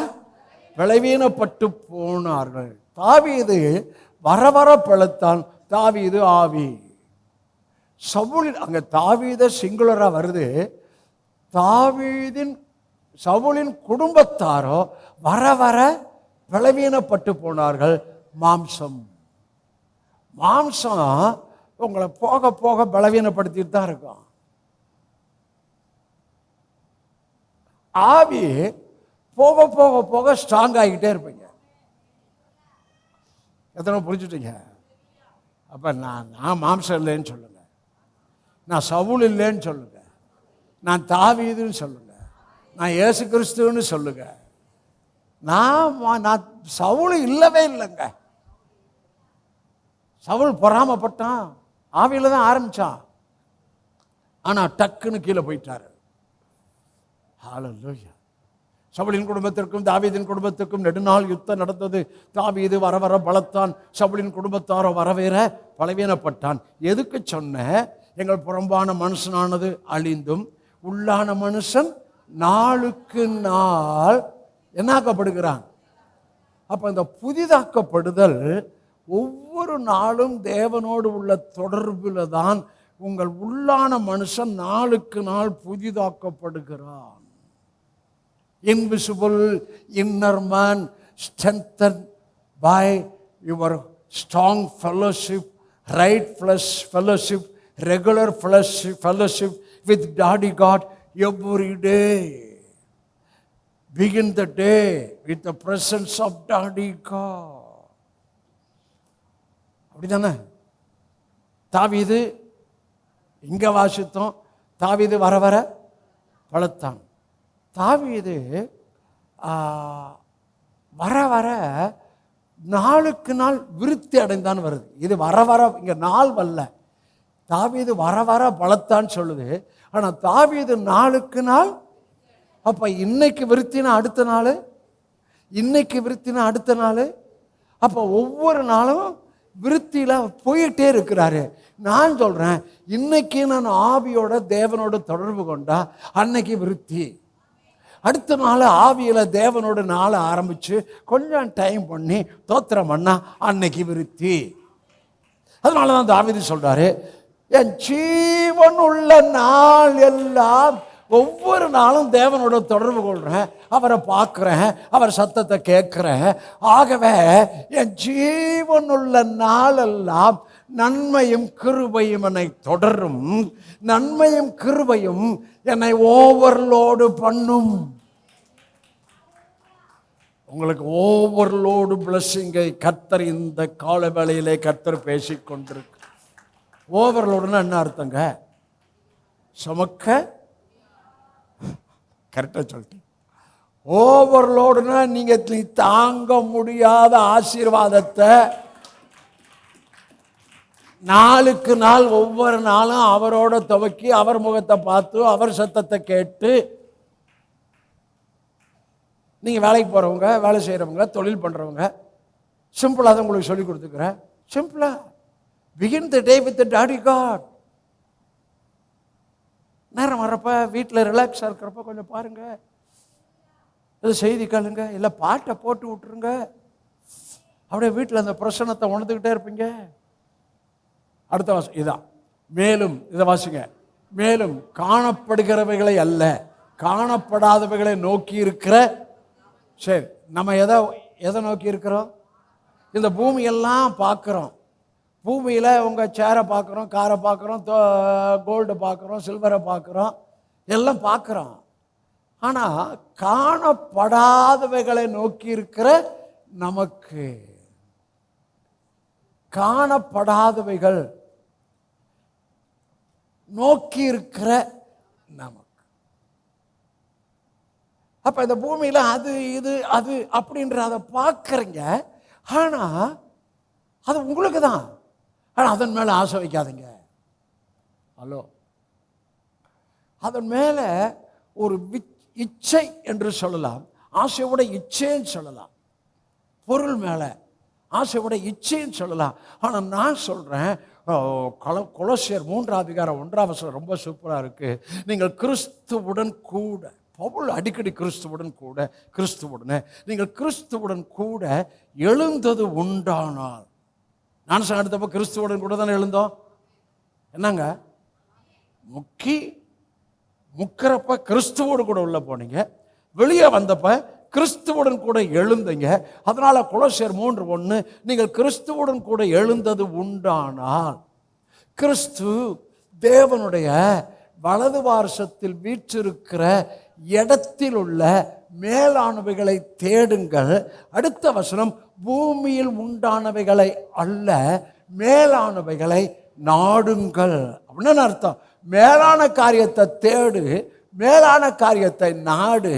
பலவீனப்பட்டு போனார்கள். தாவீது வர வர பலத்தான், தாவீது ஆவி. சவுலின், அங்க தாவீத சிங்குலரா வருது. சவுலின் குடும்பத்தாரோ வர வர பலவீனப்பட்டு போனார்கள். மாம்சம் உங்களை போக போக பலவீனப்படுத்திட்டு தான் இருக்கும். ஆவி போக போக போக ஸ்ட்ராங் ஆகிட்டே இருப்பீங்க. எத்தனை புரிஞ்சுட்டீங்க? அப்ப நான் மாம்சம் இல்லைன்னு சொல்லுங்க, நான் சவுல் இல்லைன்னு சொல்லுங்க, நான் தாவீதுன்னு சொல்லுங்க, நான் இயேசு கிறிஸ்துன்னு சொல்லுங்க. நான் சவுல் இல்லவே இல்லைங்க. சவுல் பொறாமப்பட்டான், ஆவியில தான் ஆரம்பிச்சான், ஆனா டக்குன்னு கீழே போயிட்டாரு. ஹல்லேலூயா. சவுலின் குடும்பத்திற்கும் தாவீதின் குடும்பத்திற்கும் நெடுநாள் யுத்தம் நடந்தது. தாவீது வர வர பலத்தான், சவுலின் குடும்பத்தாரோ வரவேற பலவீனப்பட்டான். எதுக்கு சொன்ன? எங்கள் புறம்பான மனுஷனானது அழிந்தும் உள்ளான மனுஷன் நாளுக்கு நாள் என்னாக்கப்படுகிறான். அப்ப இந்த புதிதாக்கப்படுதல் ஒவ்வொரு நாளும் தேவனோடு உள்ள தொடர்பில் தான் உங்கள் உள்ளான மனுஷன் நாளுக்கு நாள் புதிதாக்கப்படுகிறான். Invisible inner man strengthened by your strong fellowship, right fellowship, regular fellowship with Daddy God every day. Begin the day with the presence of Daddy God. அப்படிதானே? தாவீது இங்க வாசித்தோம், தாவீது வர வர பலத்தான். தாவீது வர வர நாளுக்கு நாள் விருத்தி அடைந்தான் வருது. இது வர வர இங்க நாள் வரல, தாவீது வர வர பலத்தான் சொல்லுது. ஆனா தாவீது நாளுக்கு நாள். அப்ப இன்னைக்கு விருத்தினா அடுத்த நாள், இன்னைக்கு விருத்தினா அடுத்த நாள். அப்ப ஒவ்வொரு நாளும் விருத்தியில போயிட்டே இருக்கிறாரு. நான் சொல்றேன், இன்னைக்கு நான் ஆவியோட தேவனோட தொடர்பு கொண்டா அன்னைக்கு விருத்தி. அடுத்த நாள் ஆவியில தேவனோட நாளை ஆரம்பிச்சு கொஞ்சம் டைம் பண்ணி தோத்திரம் பண்ணா அன்னைக்கு விருத்தி. அதனாலதான் தாவீது சொல்றாரு, என் ஜீவன் உள்ள நாள் எல்லாம் ஒவ்வொரு நாளும் தேவனோட தொடர்பு கொள்றேன், அவரை பார்க்கிறேன், அவர் சத்தத்தை கேட்கிறேன். ஆகவே என் ஜீவன் உள்ள நாளெல்லாம் நன்மையும் கிருபையும் என்னை தொடரும், நன்மையும் கிருபையும் என்னை ஓவர்லோடு பண்ணும். உங்களுக்கு ஓவர்லோடு பிளஸிங்கை கர்த்தர் இந்த கால வேளையிலே கர்த்தர் பேசிக்கொண்டிருக்கு. ஓவர்லோடுன்னா என்ன அர்த்தங்க? சுமக்க, கரெக்டாக சொல்லிட்டேன். ஓவர்லோடுனா நீ தாங்க முடியாத ஆசீர்வாதத்தை நாளுக்கு நாள் ஒவ்வொரு நாளும் அவரோட துவக்கி அவர் முகத்தை பார்த்து அவர் சத்தத்தை கேட்டு, நீங்கள் வேலைக்கு போகிறவங்க, வேலை செய்கிறவங்க, தொழில் பண்ணுறவங்க, சிம்பிளாக தான் உங்களுக்கு சொல்லி கொடுத்துக்கிறேன். சிம்பிளாக begin the day with daddy God. நேரம் வர்றப்ப வீட்டில் ரிலாக்ஸாக இருக்கிறப்ப கொஞ்சம் பாருங்கள், இல்லை செய்தி கேளுங்க, இல்லை பாட்டை போட்டு விட்டுருங்க. அப்படியே வீட்டில் அந்த பிரசன்னத்தை உணர்ந்துக்கிட்டே இருப்பீங்க. அடுத்த வாசம் இதான். மேலும் இதை வாசிங்க. மேலும் காணப்படுகிறவைகளை அல்ல, காணப்படாதவைகளை நோக்கி இருக்கிற. சரி, நம்ம எதை நோக்கி இருக்கிறோம்? இந்த பூமியெல்லாம் பார்க்குறோம். பூமியில் உங்கள் சேரை பார்க்குறோம், காரை பார்க்குறோம், கோல்டு பார்க்குறோம், சில்வரை பார்க்குறோம், எல்லாம் பார்க்குறோம். ஆனால் காணப்படாதவைகளை நோக்கி இருக்கிற நமக்கு, காணப்படாதவைகள் நோக்கி இருக்கிற நமக்கு. அப்ப இந்த பூமியில அது இது அது அப்படின்ற அதை பார்க்குறீங்க. ஆனா அது உங்களுக்கு தான். ஆனா அதன் மேல ஆசை வைக்காதீங்க. ஹலோ, அதன் மேல ஒரு இச்சை என்று சொல்லலாம், ஆசையோட இச்சைன்னு சொல்லலாம். பொருள் மேல ஆசையோட இச்சைன்னு சொல்லலாம். ஆனால் நான் சொல்கிறேன், கொலோசியர் 3:1 ரொம்ப சூப்பராக இருக்குது. நீங்கள் கிறிஸ்துவுடன் கூட, பவுல் அடிக்கடி கிறிஸ்துவுடன் நீங்கள் கிறிஸ்துவுடன் கூட எழுந்தது உண்டானால். நான் அடுத்தப்போ கிறிஸ்துவுடன் கூட தானே எழுந்தோம். என்னங்க முக்கிறப்ப கிறிஸ்துவோடு கூட உள்ள போனீங்க, வெளியே வந்தப்ப கிறிஸ்துவுடன் கூட எழுந்தீங்க. அதனால கொலோசியர் 3:1 நீங்கள் கிறிஸ்துவுடன் கூட எழுந்தது உண்டானால், கிறிஸ்து தேவனுடைய வலது பார்சத்தில் வீற்றிருக்கிற இடத்தில் உள்ள மேலானவைகளை தேடுங்கள். அடுத்த வசனம், பூமியில் உண்டானவைகளை அல்ல மேலானவைகளை நாடுங்கள். அப்படின்னு அர்த்தம். மேலான காரியத்தை தேடு, மேலான காரியத்தை நாடு.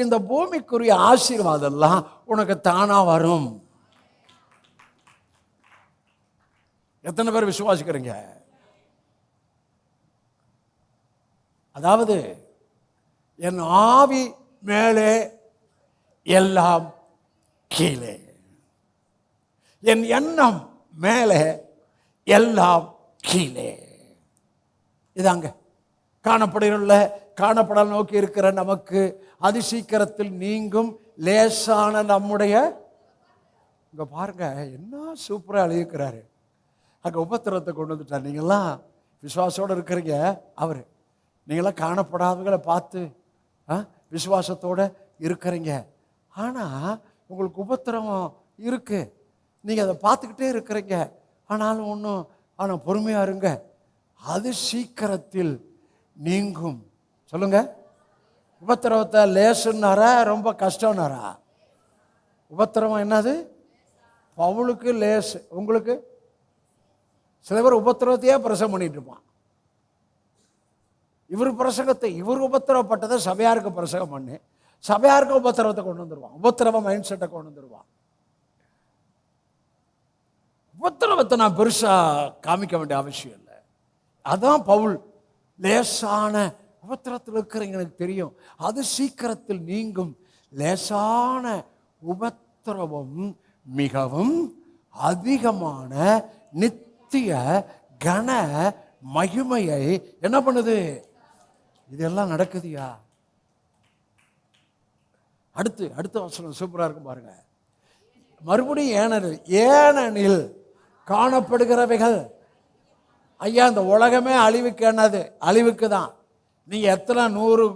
இந்த பூமிக்குரிய ஆசீர்வாதம் எல்லாம் உனக்கு தானா வரும். எத்தனை பேர் விசுவாசிக்கிறீங்க? அதாவது என் ஆவி மேலே எல்லாம் கீழே, என் எண்ணம் மேலே எல்லாம் கீழே. இதாங்க காணப்பட நோக்கி இருக்கிற நமக்கு அதிசீக்கிரத்தில் நீங்கும் லேசான நம்முடைய. இங்க பாருங்க என்ன சூப்பரா எழுதியிருக்கிறாரு. அங்க உபத்திரத்தை கொண்டு வந்துட்டார். நீங்கள்லாம் விசுவாசத்தோடு இருக்கிறீங்க. அவரு நீங்களாம் காணப்படாதவங்களை பார்த்து விசுவாசத்தோடு இருக்கிறீங்க. ஆனால் உங்களுக்கு உபத்திரவம் இருக்கு, நீங்கள் அதை பார்த்துக்கிட்டே இருக்கிறீங்க. ஆனாலும் ஒன்றும், ஆனால் பொறுமையாக இருங்க, அது சீக்கிரத்தில் நீங்கும். சொல்லுங்க. உபத்திரவத்தை லேசுன்னாரா ரொம்ப கஷ்டம்னாரா? உபத்திரவம் என்னது? பவுலுக்கு லேசு, உங்களுக்கு? சில பேர் உபத்திரவத்தையே பிரசங்கம் பண்ணிட்டு இருப்பான். இவர் உபத்திரவப்பட்டதை சபையாருக்கு பிரசங்கம் பண்ணி சபையாருக்கு உபத்திரவத்தை கொண்டு வந்துடுவான். உபத்திரவ மைண்ட் செட்டை கொண்டு வந்துடுவான். உபத்திரவத்தை நான் பெருசா காமிக்க வேண்டிய அவசியம் இல்லை. அதான் பவுல், லேசான உபத்திரத்தில் இருக்கிறீங்க எனக்கு தெரியும், அது சீக்கிரத்தில் நீங்கும். லேசான உபத்திரவம் மிகவும் அதிகமான நித்திய கன மகிமையை என்ன பண்ணுது? இதெல்லாம் நடக்குதுயா. அடுத்த வசனம் சூப்பரா இருக்கும் பாருங்க. மறுபடியும் ஏனெனில் காணப்படுகிறவைகள். ஐயா, இந்த உலகமே அழிவுக்கு என்னது? அழிவுக்கு தான். நீங்க எத்தனை 100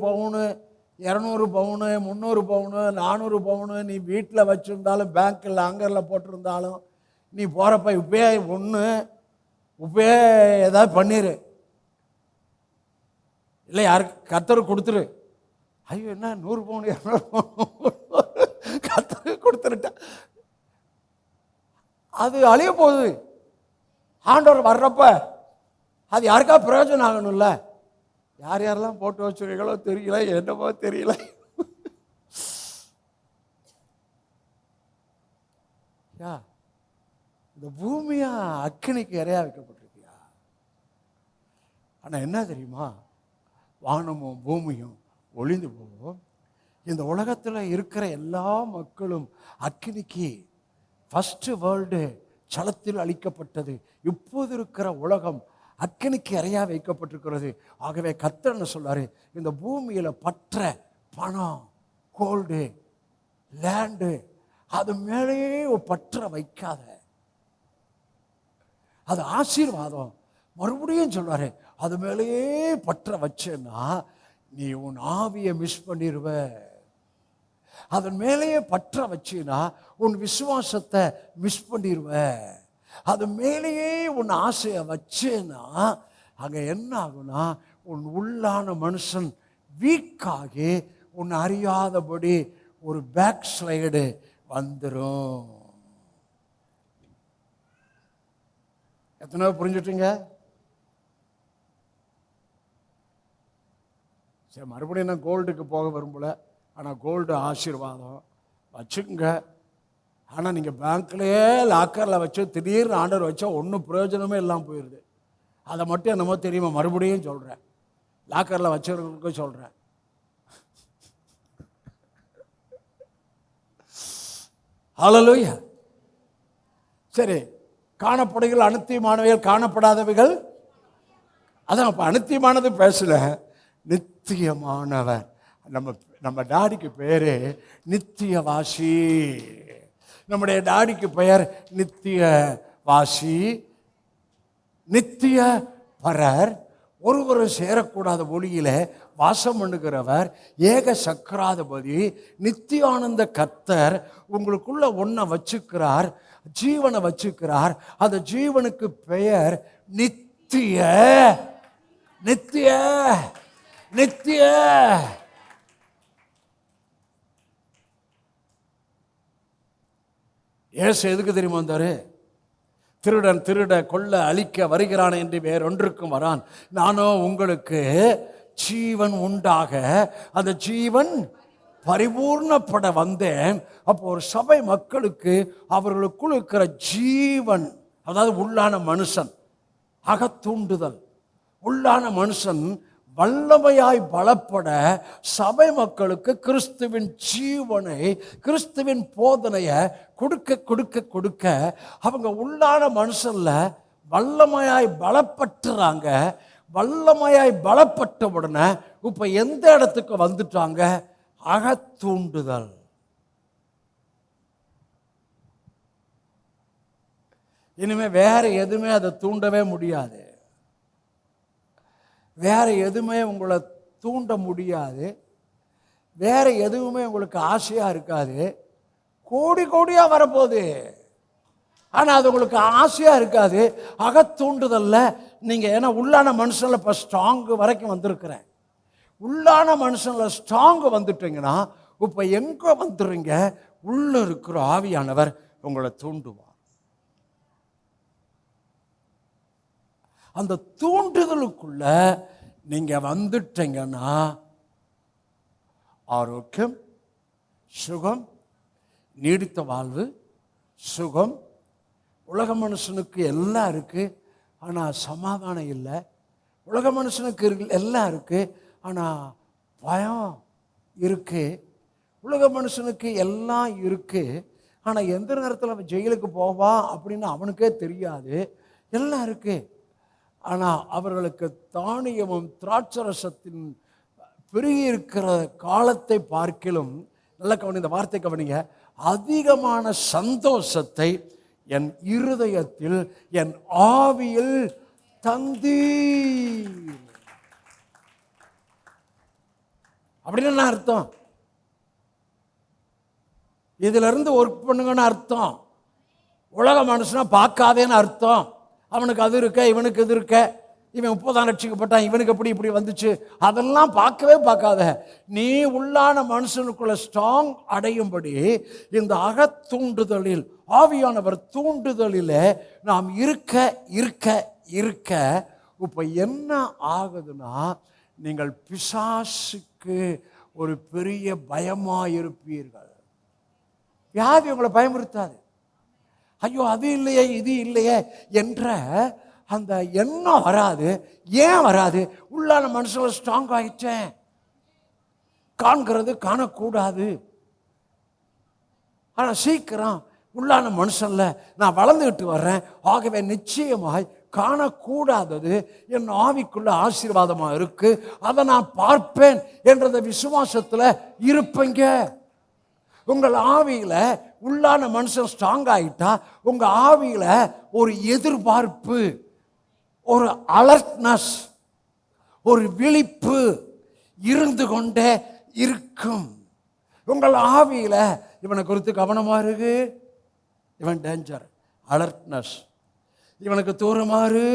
பவுனு, 200 பவுனு, 300 பவுனு, 400 பவுனு நீ வீட்டில் வச்சுருந்தாலும், பேங்க்கில் அங்கரில் போட்டிருந்தாலும், நீ போகிறப்ப இப்பயே ஏதாவது பண்ணிடு, இல்லை யாருக்கு கர்த்தருக்கு கொடுத்துரு. ஐயோ என்ன 100 பவுன் 200 பவுன் கர்த்தருக்கு கொடுத்துருட்டா, அது அழிய போகுது. ஆண்டவர் வர்றப்ப அது யாருக்கா பிரயோஜனம் ஆகணும்ல. யார் யாரெல்லாம் போட்டு வச்சுருக்கீங்களோ தெரியல, என்னமோ தெரியல. இந்த பூமியா அக்கினிக்கு இரையா வைக்கப்பட்டிருக்கியா? ஆனால் என்ன தெரியுமா, வானமும் பூமியும் ஒளிந்து போகும், இந்த உலகத்தில் இருக்கிற எல்லா மக்களும் அக்கினிக்கு, ஃபர்ஸ்ட் வேர்ல்டு சலத்தில் அளிக்கப்பட்டது. இப்போது இருக்கிற உலகம் அக்கினிக்கு இரையா வைக்கப்பட்டிருக்கிறது. ஆகவே கர்த்தர் என்ன சொல்றாரு, இந்த பூமியில் பற்ற பணம், கோல்டு, லேண்டு, அது மேலேயே பற்ற வைக்காத. அது ஆசீர்வாதம். மறுபடியும் சொல்றாரு, அது மேலேயே பற்ற வச்சேன்னா நீ உன் ஆவியை மிஸ் பண்ணிடுவ. அதன் மேலேயே பற்ற வச்சினா உன் விசுவாசத்தை மிஸ் பண்ணிடுவ. அது மேலேயே உன் ஆசையை வச்சேன்னா அங்கே என்ன ஆகுனா, உன் உள்ளான மனுஷன் வீக்காகி உன் அறியாதபடி ஒரு பேக் ஸ்லைடு வந்துடும். எத்தனை புரிஞ்சுட்டீங்க? சரி, மறுபடியும் நான் கோல்டுக்கு போக விரும்பல. ஆனால் கோல்டு ஆசீர்வாதம் வச்சுக்கோங்க. ஆனால் நீங்கள் பேங்க்லேயே லாக்கரில் வச்சு திடீர்னு ஆர்டர் வச்சா ஒன்றும் பிரயோஜனமே இல்லாமல் போயிடுது. அதை மட்டும் என்னமோ தெரியுமா, மறுபடியும் சொல்கிறேன், லாக்கரில் வச்சவர்களுக்கும் சொல்கிறேன். ஹல்லேலூயா. சரி, காணப்படுகள் அனித்தியமானவைகள், காணப்படாதவைகள். அதான் இப்போ அனித்தியமானது பேசல, நித்தியமானவர். நம்ம டாடிக்கு பேரு நித்தியவாசி. நம்முடைய டாடிக்கு பெயர் நித்தியவாசி, நித்திய பரர், ஒருவர் சேரக்கூடாத ஒளியில வாசம் பண்ணுகிறவர், ஏக சக்கராதிபதி, நித்தியானந்த கர்த்தர் உங்களுக்குள்ள ஒன்றை வச்சுக்கிறார், ஜீவனை வச்சுக்கிறார். அந்த ஜீவனுக்கு பெயர் நித்திய. நித்திய நித்திய ஏசு எதுக்கு தெரியுமா வந்தாரு? திருடன் திருட கொல்ல அழிக்க வருகிறான் என்று வேறொன்றுக்கும் வரான், நானோ உங்களுக்கு ஜீவன் உண்டாக அந்த ஜீவன் பரிபூர்ணப்பட வந்தேன். அப்போ ஒரு சபை மக்களுக்கு அவர்களுக்குள் இருக்கிற ஜீவன், அதாவது உள்ளான மனுஷன், அகத்தூண்டுதல், உள்ளான மனுஷன் வல்லமையாய் பலப்பட சபை மக்களுக்கு கிறிஸ்துவின் ஜீவனை, கிறிஸ்துவின் போதனையை கொடுக்க கொடுக்க கொடுக்க அவங்க உள்ளான மனுஷன்ல வல்லமையாய் பலப்பட்டுறாங்க. வல்லமையாய் பலப்பட்ட உடனே இப்ப எந்த இடத்துக்கு வந்துட்டாங்க? அகத்தூண்டுதல். இனிமே வேற எதுவுமே அதை தூண்டவே முடியாது. வேற எதுவுமே உங்களை தூண்ட முடியாது. வேற எதுவுமே உங்களுக்கு ஆசையா இருக்காது. கோடி கோடியா வரப்போகுது, ஆனா அது உங்களுக்கு ஆசையா இருக்காது. அகத்தூண்டுதல்ல நீங்க, ஏன்னா உள்ளான மனுஷன்ல இப்ப ஸ்ட்ராங் வரைக்கும் வந்திருக்கிறேன். உள்ளான மனுஷன்ல ஸ்ட்ராங் வந்துட்டீங்கன்னா இப்ப எங்க வந்துடுறீங்க? உள்ள இருக்கிற ஆவியானவர் உங்களை தூண்டுவார். அந்த தூண்டுதலுக்குள்ள நீங்க வந்துட்டீங்கன்னா ஆரோக்கியம், சுகம், நீடித்த வாழ்வு, சுகம். உலக மனுஷனுக்கு எல்லாம் இருக்கு, ஆனா சமாதானம் இல்லை. உலக மனுஷனுக்கு எல்லாம் இருக்கு, ஆனா பயம் இருக்கு. உலக மனுஷனுக்கு எல்லாம் இருக்கு, ஆனா எந்த நேரத்தில் அவன் ஜெயிலுக்கு போவான் அப்படின்னு அவனுக்கே தெரியாது. எல்லாம் இருக்கு, ஆனால் அவர்களுக்கு தானியமும் திராட்சரசத்தின் பெருகி இருக்கிற காலத்தை பார்க்கிலும், நல்ல கவனி, இந்த வார்த்தை கவனிங்க, அதிகமான சந்தோஷத்தை என் இருதயத்தில், என் ஆவியில் தந்தீர். அப்படின்னு என்ன அர்த்தம்? இதுல இருந்து ஒர்க் பண்ணுங்கன்னு அர்த்தம். உலக மனுஷனா பார்க்காதேன்னு அர்த்தம். அவனுக்கு அது இருக்க, இவனுக்கு இது இருக்க, இவன் 30 ரட்சிக்கப்பட்டான், இவனுக்கு எப்படி இப்படி வந்துச்சு, அதெல்லாம் பார்க்கவே பார்க்காத. நீ உள்ளான மனுஷனுக்குள்ள ஸ்ட்ராங் அடையும்படி இந்த அகத்தூண்டுதலில், ஆவியானவர் தூண்டுதலில் நாம் இருக்க இருக்க இருக்க இப்போ என்ன ஆகுதுன்னா, நீங்கள் பிசாசுக்கு ஒரு பெரிய பயமாக இருப்பீர்கள். வியாதி உங்களை பயமுறுத்தாது. ஐயோ அது இல்லையே இது இல்லையே என்ற அந்த எண்ணம் வராது. ஏன் வராது? உள்ளான மனுஷன் ஸ்ட்ராங் ஆயிட்டேன். காண்கிறது காணக்கூடாது. ஆனால் சீக்கிரம் உள்ளான மனுஷன்ல நான் வளர்ந்துக்கிட்டு வர்றேன். ஆகவே நிச்சயமாய் காணக்கூடாதது என் ஆவிக்குள்ள ஆசீர்வாதமாக இருக்கு, அதை நான் பார்ப்பேன் என்ற விசுவாசத்தில் இருப்பீங்க. உங்கள் ஆவியில உள்ளான மனுஷன் ஸ்ட்ராங் ஆகிட்டா உங்க ஆவியில ஒரு எதிர்பார்ப்பு, ஒரு அலர்ட்னஸ், ஒரு விழிப்பு இருந்து கொண்டே இருக்கும். உங்கள் ஆவியில இவனை குறித்து கவனமா இருக்கு, இவன் டேஞ்சர், அலர்ட்னஸ். இவனுக்கு தூரமாறு,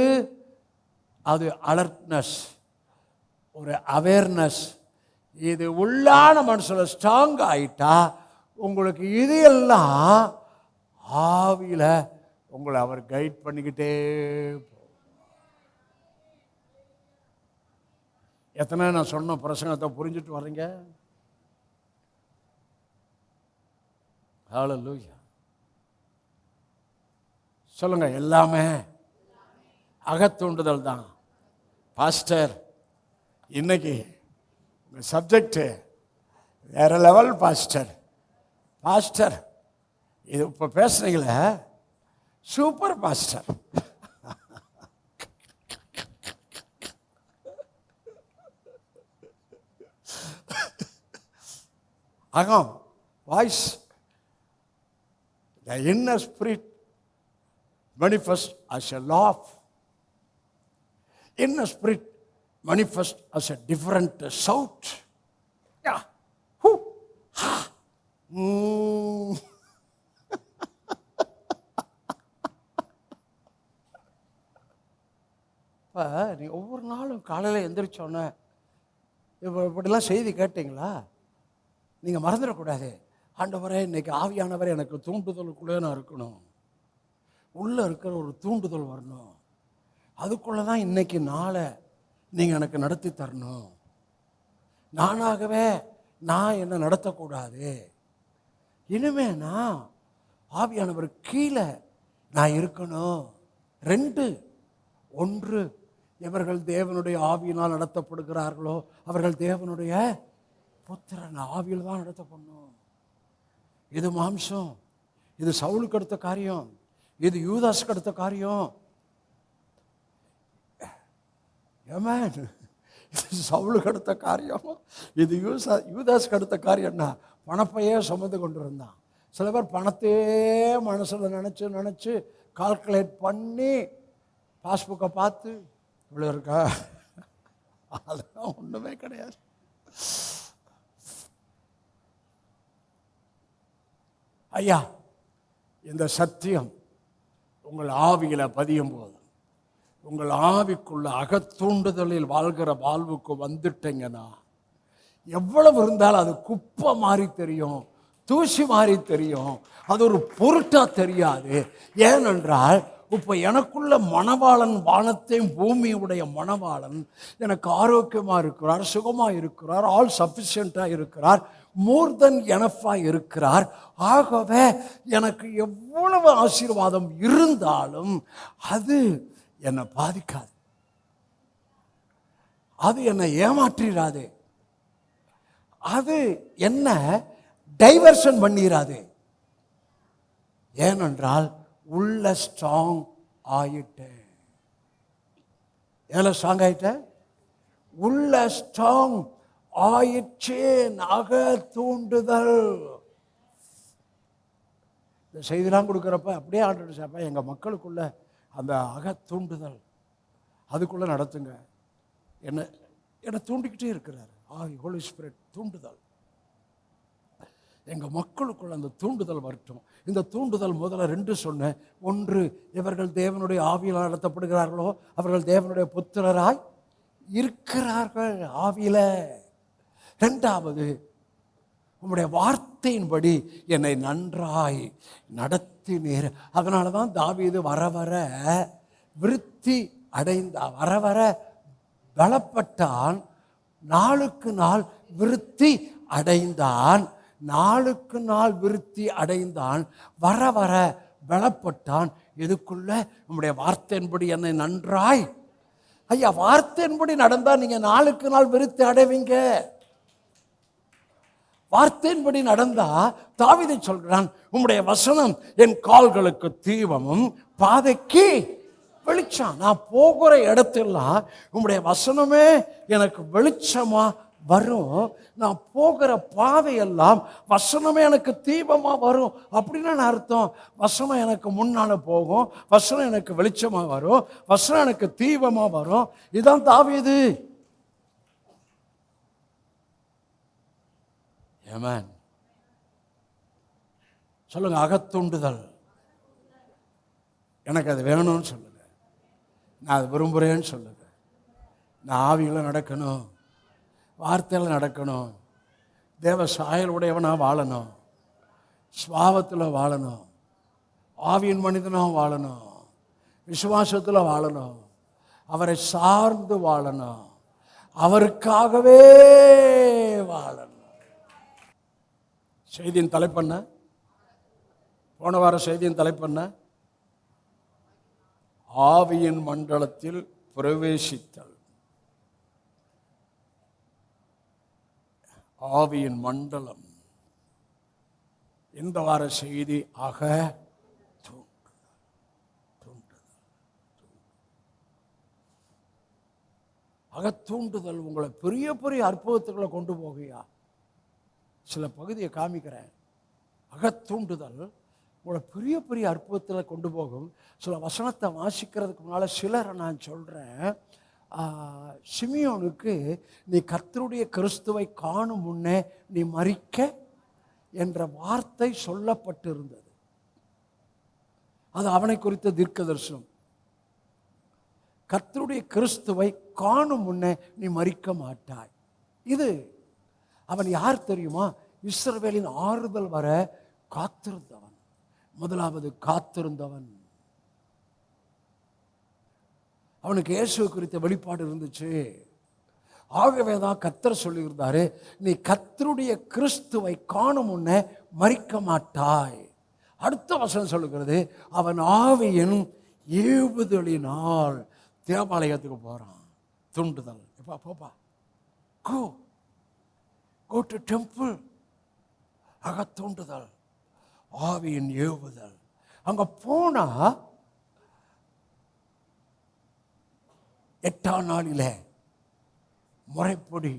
அது அலர்ட்னஸ், ஒரு அவேர்னஸ். இது உள்ளான மனுஷன் ஸ்ட்ராங் ஆயிட்டா உங்களுக்கு இது எல்லாம் ஆவியில உங்களை அவர் கைட் பண்ணிக்கிட்டே போகும். எத்தனை நான் சொன்ன பிரசங்கத்தை புரிஞ்சுட்டு வர்றீங்க? ஹல்லேலூயா. சொல்லுங்க, எல்லாமே அகத்தூண்டுதல் தான். பாஸ்டர், இன்னைக்கு சப்ஜெக்ட் வேற லெவல் பாஸ்டர். பாஸ்டர் இது இப்போ பேசுறீங்களே, சூப்பர் பாஸ்டர். அகம் voice, the inner spirit manifest as a laugh. Inner spirit manifest as a different shout. Yeah. Who? Ha. இப்போ நீ ஒவ்வொரு நாளும் காலையில் எந்திரிச்சோன்னே இப்படிலாம் செய்தி கேட்டீங்களா? நீங்கள் மறந்துடக்கூடாது. ஆண்டவரே, இன்னைக்கு ஆவியானவரே எனக்கு தூண்டுதலுக்குள்ளே நான் இருக்கணும், உள்ளே இருக்கிற ஒரு தூண்டுதல் வரணும், அதுக்குள்ளே தான் இன்னைக்கு நாளை நீங்கள் எனக்கு நடத்தி தரணும். நானாகவே நான் என்னை நடத்தக்கூடாது. இனிமே நான் ஆவியானவர் கீழே நான் இருக்கணும். 2, 1, எவர்கள் தேவனுடைய ஆவியினால் நடத்தப்படுகிறார்களோ அவர்கள் தேவனுடைய புத்திரன். ஆவியில் தான் நடத்தப்படணும். இது மாம்சம், இது சவுலுக்கு அடுத்த காரியம், இது யூதாஸுக்கு அடுத்த காரியம். ஆமென். இது சவுலுக்கு அடுத்த காரியம், இது யூதாஸுக்கு அடுத்த காரியம்னா பணப்பையே சுமந்து கொண்டு இருந்தான். சில பேர் பணத்தையே மனசில் நினச்சி கால்குலேட் பண்ணி பாஸ்புக்கை பார்த்து இவ்வளோ இருக்கா, அதெல்லாம் ஒன்றுமே கிடையாது. ஐயா, இந்த சத்தியம் உங்கள் ஆவியில் பதியும் போது, உங்கள் ஆவிக்குள்ள அகத்தூண்டுதலில் வாழ்கிற வாழ்வுக்கு வந்துட்டீங்கன்னா, எவ்வளவு இருந்தாலும் அது குப்பை மாதிரி தெரியும், தூசி மாதிரி தெரியும், அது ஒரு பொருட்டாக தெரியாது. ஏனென்றால் இப்போ எனக்குள்ள மணவாளன், வானத்தையும் பூமியுடைய மணவாளன் எனக்கு ஆரோக்கியமாக இருக்கிறார், சுகமாக இருக்கிறார், ஆல் சஃபிஷியண்ட்டாக இருக்கிறார், மோர் தென் எனஃபாக இருக்கிறார். ஆகவே எனக்கு எவ்வளவு ஆசீர்வாதம் இருந்தாலும் அது என்னை பாதிக்காது, அது என்னை ஏமாற்றிடாது, அது என்ன டைவர்ஷன் பண்ணிடாது. ஏனென்றால் உள்ள ஸ்ட்ராங் ஆயிட்டேன். எதில் ஸ்ட்ராங் ஆயிட்டேன்? உள்ள ஸ்ட்ராங் ஆயிற்றேன். அக தூண்டுதல். இந்த செய்திலாம் கொடுக்குறப்ப அப்படியே ஆண்டு சாப்பா எங்கள் மக்களுக்குள்ள அந்த அக தூண்டுதல் அதுக்குள்ளே நடத்துங்க. என்னை தூண்டிக்கிட்டே இருக்கிறார். ஹோலி ஸ்பிரிட் தூண்டுதல். எங்கள் மக்களுக்குள்ள அந்த தூண்டுதல் வரட்டும். இந்த தூண்டுதல் முதல்ல 2 சொன்னேன். 1, இவர்கள் தேவனுடைய ஆவியில் நடத்தப்படுகிறார்களோ அவர்கள் தேவனுடைய புத்திரராய் இருக்கிறார்கள் ஆவியில. 2வது, உம்முடைய வார்த்தையின்படி என்னை நன்றாய் நடத்தினீர். அதனால தான் தாவீது வர வர விருத்தி அடைந்தான், வர வர பலப்பட்டான், நாளுக்கு நாள் விருத்தி அடைந்தான், நாளுக்கு நாள் விருத்தி அடைந்தான், வர வர பலப்பட்டான். இதுக்குள்ள உம்முடைய வார்த்தையின்படி என்னை நன்றாய். ஐயா, வார்த்தையின்படி நடந்தா நீங்க நாளுக்கு நாள் விருத்தி அடைவீங்க. வார்த்தையின்படி நடந்தா தாவீது சொல்கிறான், உம்முடைய வசனம் என் கால்களுக்கு தீபமும் பாதைக்கு வெளிச்சம். நான் போகிற இடத்தெல்லாம் உம்முடைய வசனமே எனக்கு வெளிச்சமா வரும். நான் போகிற பாதையெல்லாம் வசனமே எனக்கு தீபமா வரும். அப்படின்னு அர்த்தம். வசனம் எனக்கு முன்னால போகும், வசனம் எனக்கு வெளிச்சமா வரும், வசனம் எனக்கு தீபமா வரும். இதுதான் தாவீது. ஆமென். சொல்லுங்க, அகத்தூண்டுதல். எனக்கு அது வேணும்னு சொல்லுங்க, நான் அது விரும்புகிறேன்னு சொல்லுங்க. நான் ஆவியில் நடக்கணும், வார்த்தையில் நடக்கணும், தேவ சாயல் உடையவனாக வாழணும், சுபாவத்தில் வாழணும், ஆவியின் மனிதனாக வாழணும், விசுவாசத்தில் வாழணும், அவரை சார்ந்து வாழணும், அவருக்காகவே வாழணும். செய்தியின் தலைப்பண்ண, போன வார செய்தியின் தலைப்பண்ண, ஆவியின் மண்டலத்தில் பிரவேசித்தல். ஆவியின் மண்டலம். இந்த வார செய்தி அகத்தூண்டுதல் உங்களை பெரிய பெரிய அற்புதத்துக்களை கொண்டு போகையா. சில பகுதியை காமிக்கிறேன். அகத்தூண்டுதல் உங்களை பெரிய பெரிய அற்புதத்தில் கொண்டு போகும். சில வசனத்தை வாசிக்கிறதுக்கு முன்னால் சிலரை நான் சொல்கிறேன். சிமியோனுக்கு நீ கர்த்தருடைய கிறிஸ்துவை காணும் முன்னே நீ மரிக்க என்ற வார்த்தை சொல்லப்பட்டிருந்தது. அது அவனை குறித்த தீர்க்க தரிசனம். கர்த்தருடைய கிறிஸ்துவை காணும் முன்னே நீ மரிக்க மாட்டாய். இது அவன் யார் தெரியுமா? இஸ்ரவேலின் ஆறுதல் வர காத்திருந்தவன். முதலாவது காத்திருந்தவன். அவனுக்கு இயேசு குறித்த வெளிப்பாடு இருந்துச்சு. ஆகவே தான் கர்த்தர் சொல்லியிருந்தாரு, நீ கர்த்தருடைய கிறிஸ்துவை காணும் முன்னே மரிக்க மாட்டாய். அடுத்த வசனம் சொல்லுகிறது, அவன் ஆவியின் ஏவுதலினால் தேவாலயத்துக்கு போறான். தூண்டுதல். எப்பா போப்பா, go to temple. அகத்தூண்டுதல், ஆவியின் ஏவுதல். அங்க போனா 8ஆம் நாளிலே முறைப்படி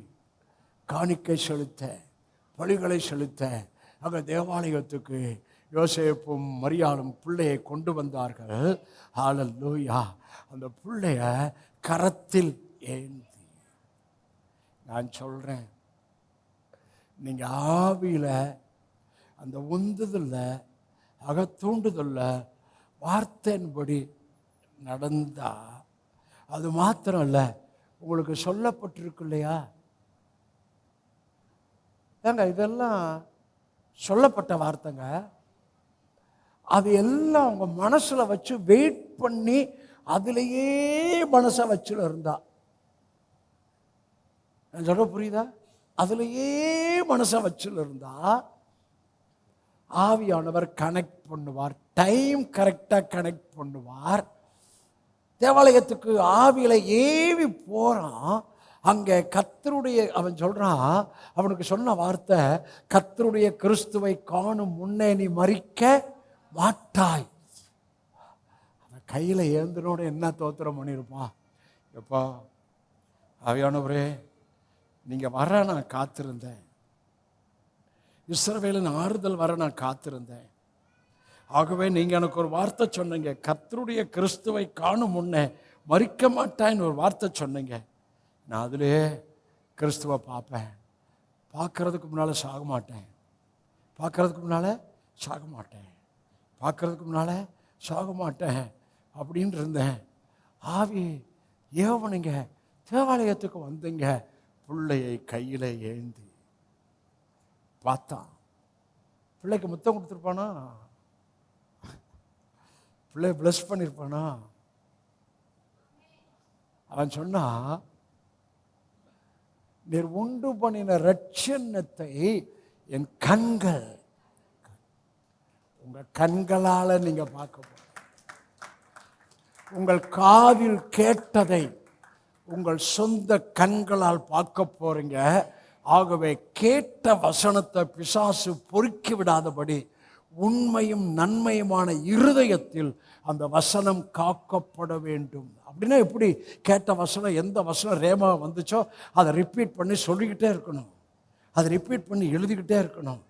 காணிக்கை செலுத்த, பலிகளை செலுத்த அங்க தேவாலயத்துக்கு யோசேப்பும் மரியாளும் பிள்ளையை கொண்டு வந்தார்கள். ஹல்லேலூயா. அந்த பிள்ளைய கரத்தில் ஏந்தி. நான் சொல்றேன், நீங்க ஆவியில அந்த உந்துதல்ல, அகத்தூண்டுதல்ல வார்த்தையின்படி நடந்தா, அது மாத்திரம் இல்ல, உங்களுக்கு சொல்லப்பட்டிருக்கு இல்லையா? ஏங்க இதெல்லாம் சொல்லப்பட்ட வார்த்தைங்க. அது எல்லாம் உங்க மனசுல வச்சு வெயிட் பண்ணி அதுலேயே மனசை வச்சுல இருந்தா, நான் சொல்ல புரியுதா? அதுலேயே மனசை வச்சுல இருந்தா ஆவியானவர் கனெக்ட் பண்ணுவார். டைம் கரெக்டாக கனெக்ட் பண்ணுவார். தேவாலயத்துக்கு ஆவியில ஏவி போறான். அங்கே கர்த்தருடைய, அவன் சொல்றான், அவனுக்கு சொன்ன வார்த்தை, கர்த்தருடைய கிறிஸ்துவை காணும் முன்னே நீ மரிக்க மாட்டாய். அவன் கையில் ஏந்தினோட என்ன தோத்திரம் பண்ணியிருப்பான். எப்பா ஆவியானவரே, நீங்க வர நான் காத்திருந்தேன், இஸ்ரவேலின் ஆறுதல் வர நான் காத்திருந்தேன். ஆகவே நீங்க எனக்கு ஒரு வார்த்தை சொன்னீங்க, கர்த்தருடைய கிறிஸ்துவை காணும் முன்னே மரிக்க மாட்டான்னு ஒரு வார்த்தை சொன்னீங்க. நான் அதிலே கிறிஸ்துவை பார்ப்பேன், பார்க்கறதுக்கு முன்னால் சாக மாட்டேன். பார்க்கறதுக்கு முன்னால் சாக மாட்டேன், பார்க்கறதுக்கு முன்னால் சாக மாட்டேன் அப்படின்னு இருந்தேன். ஆவி ஏவனுங்க தேவாலயத்துக்கு வந்தீங்க, பிள்ளையை கையில் ஏந்தி பார்த்தான். பிள்ளைக்கு முத்தம் கொடுத்துருப்பானா? பிள்ளைய பிளஸ் பண்ணியிருப்பானா? அவன் சொன்னா, நீர் உண்டு பண்ணின ரட்சணத்தை என் கண்கள், உங்க கண்களால நீங்க பார்க்க போறீங்க. உங்கள் காதில் கேட்டதை உங்கள் சொந்த கண்களால் பார்க்க போறீங்க. ஆகவே கேட்ட வசனத்தை பிசாசு பொறுக்கி விடாதபடி உண்மையும் நன்மையுமான இருதயத்தில் அந்த வசனம் காக்கப்பட வேண்டும். அப்படின்னா எப்படி? கேட்ட வசனம், எந்த வசனம் ரேமா வந்துச்சோ அதை ரிப்பீட் பண்ணி சொல்லிக்கிட்டே இருக்கணும், அதை ரிப்பீட் பண்ணி எழுதிக்கிட்டே இருக்கணும்,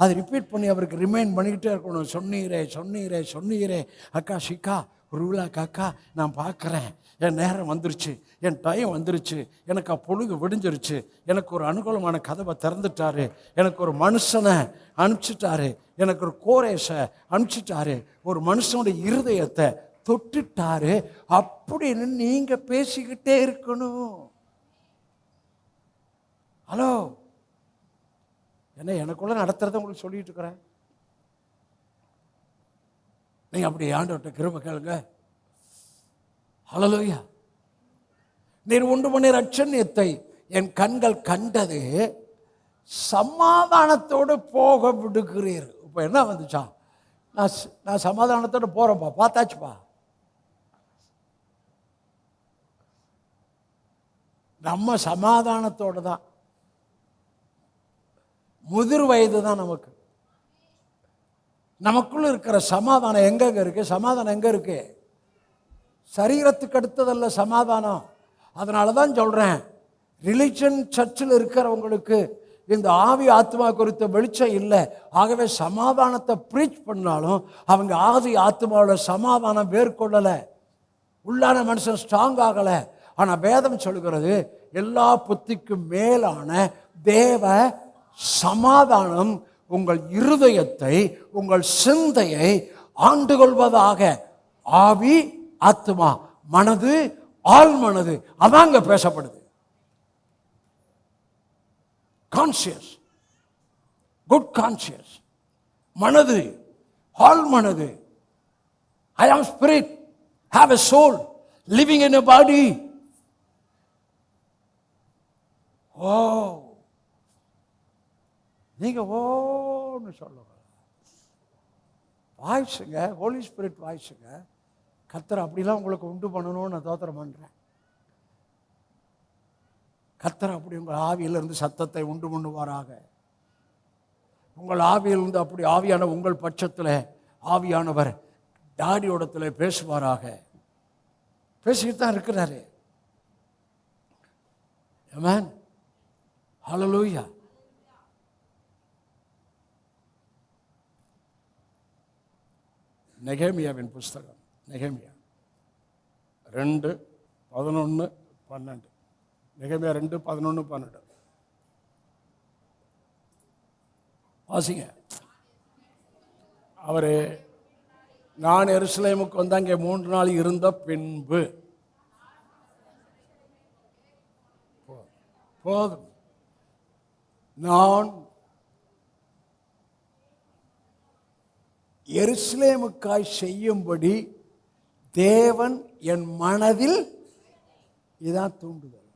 அதை ரிப்பீட் பண்ணி அவருக்கு ரிமைண்ட் பண்ணிக்கிட்டே இருக்கணும். சொன்னீரே சொன்னீரே சொன்னீரே அக்கா ஷிக்கா ரூலா காக்கா, நான் பார்க்குறேன், என் நேரம் வந்துருச்சு, என் டைம் வந்துருச்சு, எனக்கு அப்பொழுது விடிஞ்சிருச்சு, எனக்கு ஒரு அனுகூலமான கதவை திறந்துட்டாரு, எனக்கு ஒரு மனுஷனை அனுப்பிச்சிட்டாரு, எனக்கு ஒரு கோரேஷை அனுப்பிச்சிட்டாரு, ஒரு மனுஷனுடைய இருதயத்தை தொட்டுட்டாரு அப்படின்னு நீங்க பேசிக்கிட்டே இருக்கணும். ஹலோ, என்ன எனக்குள்ள நடத்துறத உங்களுக்கு சொல்லிட்டு இருக்கிறேன். நீங்க அப்படி ஆண்டவர்கிட்ட கிருபை கேளுங்க. ஹல்லேலூயா. நீர் உண்டு பண்ணி ரட்சணியத்தை என் கண்கள் கண்டது, சமாதானத்தோடு போக விடுகிறீர். இப்போ என்ன வந்துச்சா? நான் சமாதானத்தோடு போறேன்ப்பா, பார்த்தாச்சுப்பா. நம்ம சமாதானத்தோடு தான், முதிர் வயது தான் நமக்கு. நமக்குள்ள இருக்கிற சமாதானம் எங்க இருக்கு? சமாதானம் எங்க இருக்கு? சரீரத்துக்கு அடுத்ததல்ல சமாதானம். அதனால தான் சொல்றேன், ரிலிஜன் சர்ச்சில் இருக்கிறவங்களுக்கு இந்த ஆவி ஆத்மா குறித்த வெளிச்சம் இல்லை. ஆகவே சமாதானத்தை ப்ரீச் பண்ணாலும் அவங்க ஆவி ஆத்மாவோட சமாதானம் மேற்கொள்ளலை, உள்ளான மனுஷன் ஸ்ட்ராங் ஆகலை. ஆனால் வேதம் சொல்கிறது, எல்லா புத்திக்கும் மேலான தேவ சமாதானம் உங்கள் இருதயத்தை, உங்கள் சிந்தையை ஆண்டு கொள்வதாக. ஆவி ஆத்மா மனது ஆள் மனது, அதாங்க பேசப்படுது. கான்சியஸ், குட் கான்சியஸ், மனது ஆள் மனது. I am spirit, have a soul, living in a body. ஓ, நீங்க ஓன்னு சொல்லுங்க, வாய்ஸுங்க, ஹோலி ஸ்பிரிட் வாய்ஸுங்க. கர்த்தர் அப்படிலாம் உங்களுக்கு உண்டு பண்ணணும்னு நான் தோத்திரம் பண்ணுறேன். கர்த்தர் அப்படி உங்கள் ஆவியிலிருந்து சத்தத்தை உண்டு பண்ணுவாராக. உங்கள் ஆவியிலிருந்து அப்படி ஆவியான உங்கள் பட்சத்தில் ஆவியானவர் டாடியோடத்தில் பேசுவாராக. பேசிக்கிட்டு தான் இருக்கிறாரு. ஆமென், ஹல்லேலூயா. நெகேமியாவின் புஸ்தகம், நெகேமியா 2:11-12. நெகேமியா 2:11-12 வாசிங்க. அவர், நான் எருசலேமுக்கு வந்து அங்கே 3 நாள் இருந்த பின்பு, போதும், நான் எருசலேமுக்காய் செய்யும்படி தேவன் என் மனதில், இதான் தூண்டுதல்.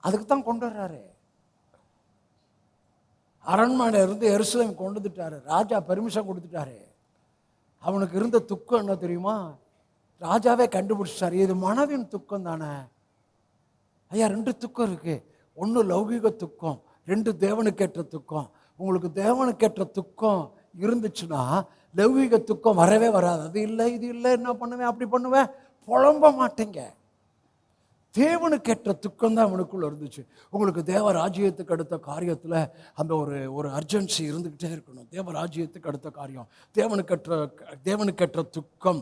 அதுக்கு தான் கொண்டு வர்றாரு. அரண்மனை இருந்து எருசலேம் கொண்டு வந்துட்டாரு. ராஜா பெர்மிஷன் கொடுத்துட்டாரு. அவனுக்கு இருந்த துக்கம் என்ன தெரியுமா? ராஜாவே கண்டுபிடிச்சாரு, இது மனதின் துக்கம் தானே. ஐயா, 2 துக்கம் இருக்கு. 1 லௌகிக துக்கம், 2 தேவனுக்கேற்ற துக்கம். உங்களுக்கு தேவனுக்கேற்ற துக்கம் இருந்துச்சுன்னா லௌகிக துக்கம் வரவே வராது. அது இல்லை இது இல்லை, என்ன பண்ணுவேன் அப்படி பண்ணுவேன், புலம்ப மாட்டேங்க. தேவனுக்கேற்ற துக்கம் தான் அவனுக்குள்ள இருந்துச்சு. உங்களுக்கு தேவ ராஜ்யத்துக்கு அடுத்த காரியத்தில் அந்த ஒரு அர்ஜென்சி இருந்துக்கிட்டே இருக்கணும். தேவ ராஜ்யத்துக்கு அடுத்த காரியம், தேவனுக்கேற்ற துக்கம்.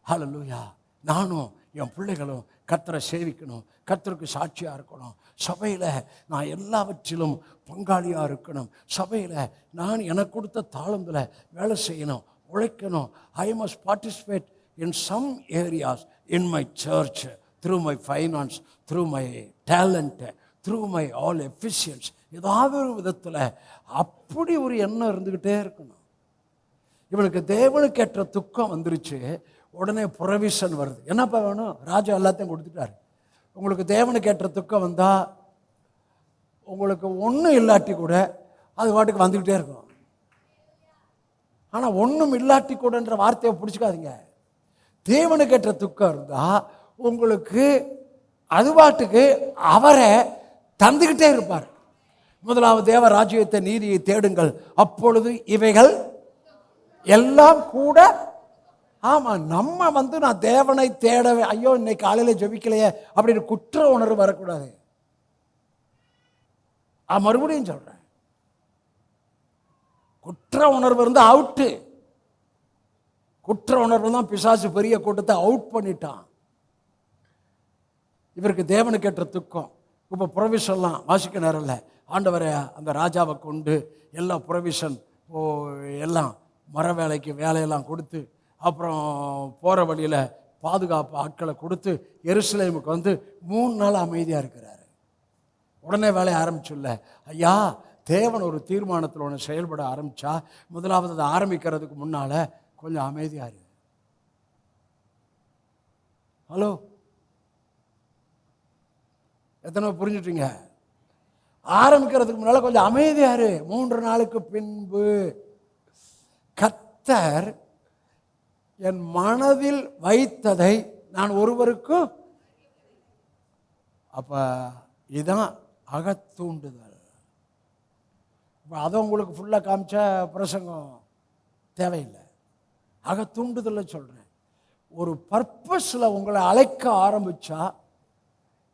ஹல்லேலூயா. நானும் என் பிள்ளைகளும் கர்த்தரை சேவிக்கணும், கர்த்தருக்கு சாட்சியாக இருக்கணும், சபையில் நான் எல்லாவற்றிலும் பங்காளியாக இருக்கணும், சபையில் நான் எனக்கு கொடுத்த தாளந்தில் வேலை செய்யணும், உழைக்கணும். I must participate in some areas in my church through my finance, through my talent, through my all efficiency. ஏதாவது ஒரு விதத்தில் அப்படி ஒரு எண்ணம் இருந்துக்கிட்டே இருக்கணும். இவனுக்கு தேவனுக்கு ஏற்ற துக்கம் வந்துருச்சு, உடனே புரவிஷன் வருது. என்னப்பா வேணும்? ராஜா எல்லாத்தையும் கொடுத்துட்டாரு. உங்களுக்கு தேவனுக்கு ஏற்ற துக்கம் வந்தால் உங்களுக்கு ஒன்றும் இல்லாட்டி கூட அது பாட்டுக்கு வந்துக்கிட்டே இருக்கும். ஆனால் ஒன்றும் இல்லாட்டி கூடன்ற வார்த்தையை பிடிச்சிக்காதீங்க. தேவனுக்கு ஏற்ற துக்கம் இருந்தால் உங்களுக்கு அது பாட்டுக்கு அவரை தந்துக்கிட்டே இருப்பார். முதலாவது தேவ ராஜ்யத்தை நீதியை தேடுங்கள், அப்பொழுது இவைகள் எல்லாம் கூட. ஆமாம், நம்ம நான் தேவனை தேடவே, ஐயோ இன்னைக்கு காலையில் ஜெபிக்கலையே அப்படின்னு குற்ற உணர்வு வரக்கூடாது. மறுபடியும் சொல்கிறேன், குற்ற உணர்வு இருந்து அவுட்டு. குற்ற உணர்வு தான் பிசாசு பெரிய கூட்டத்தை அவுட் பண்ணிட்டான். இவருக்கு தேவனுக்கு ஏற்ற துக்கம். இப்போ ப்ரொவிஷன்லாம் வாசிக்க நேரம் இல்லை. ஆண்டவரை அந்த ராஜாவை கொண்டு எல்லா ப்ரொவிஷன் எல்லாம் மர வேலைக்கு வேலையெல்லாம் கொடுத்து, அப்புறம் போகிற வழியில் பாதுகாப்பு ஆட்களை கொடுத்து எருசலேமுக்கு வந்து 3 நாள் அமைதியாக இருக்கிறாரு. உடனே வேலையை ஆரம்பிச்சுல்ல. ஐயா, தேவன் ஒரு தீர்மானத்தில் ஒன்று செயல்பட ஆரம்பித்தா முதலாவது அதை ஆரம்பிக்கிறதுக்கு முன்னால் கொஞ்சம் அமைதியாக இரு. ஹலோ, எத்தனை புரிஞ்சுட்டீங்க? ஆரம்பிக்கிறதுக்கு முன்னால் கொஞ்சம் அமைதியாக இரு. 3 நாளுக்கு பின்பு கர்த்தர் என் மனதில் வைத்ததை நான் ஒருவருக்கும். அப்போ இதுதான் அகத்தூண்டுதல். இப்போ அதை உங்களுக்கு ஃபுல்லாக காமிச்சா பிரசங்கம் தேவையில்லை. அகத்தூண்டுதல் சொல்கிறேன். ஒரு பர்பஸில் உங்களை அழைக்க ஆரம்பித்தா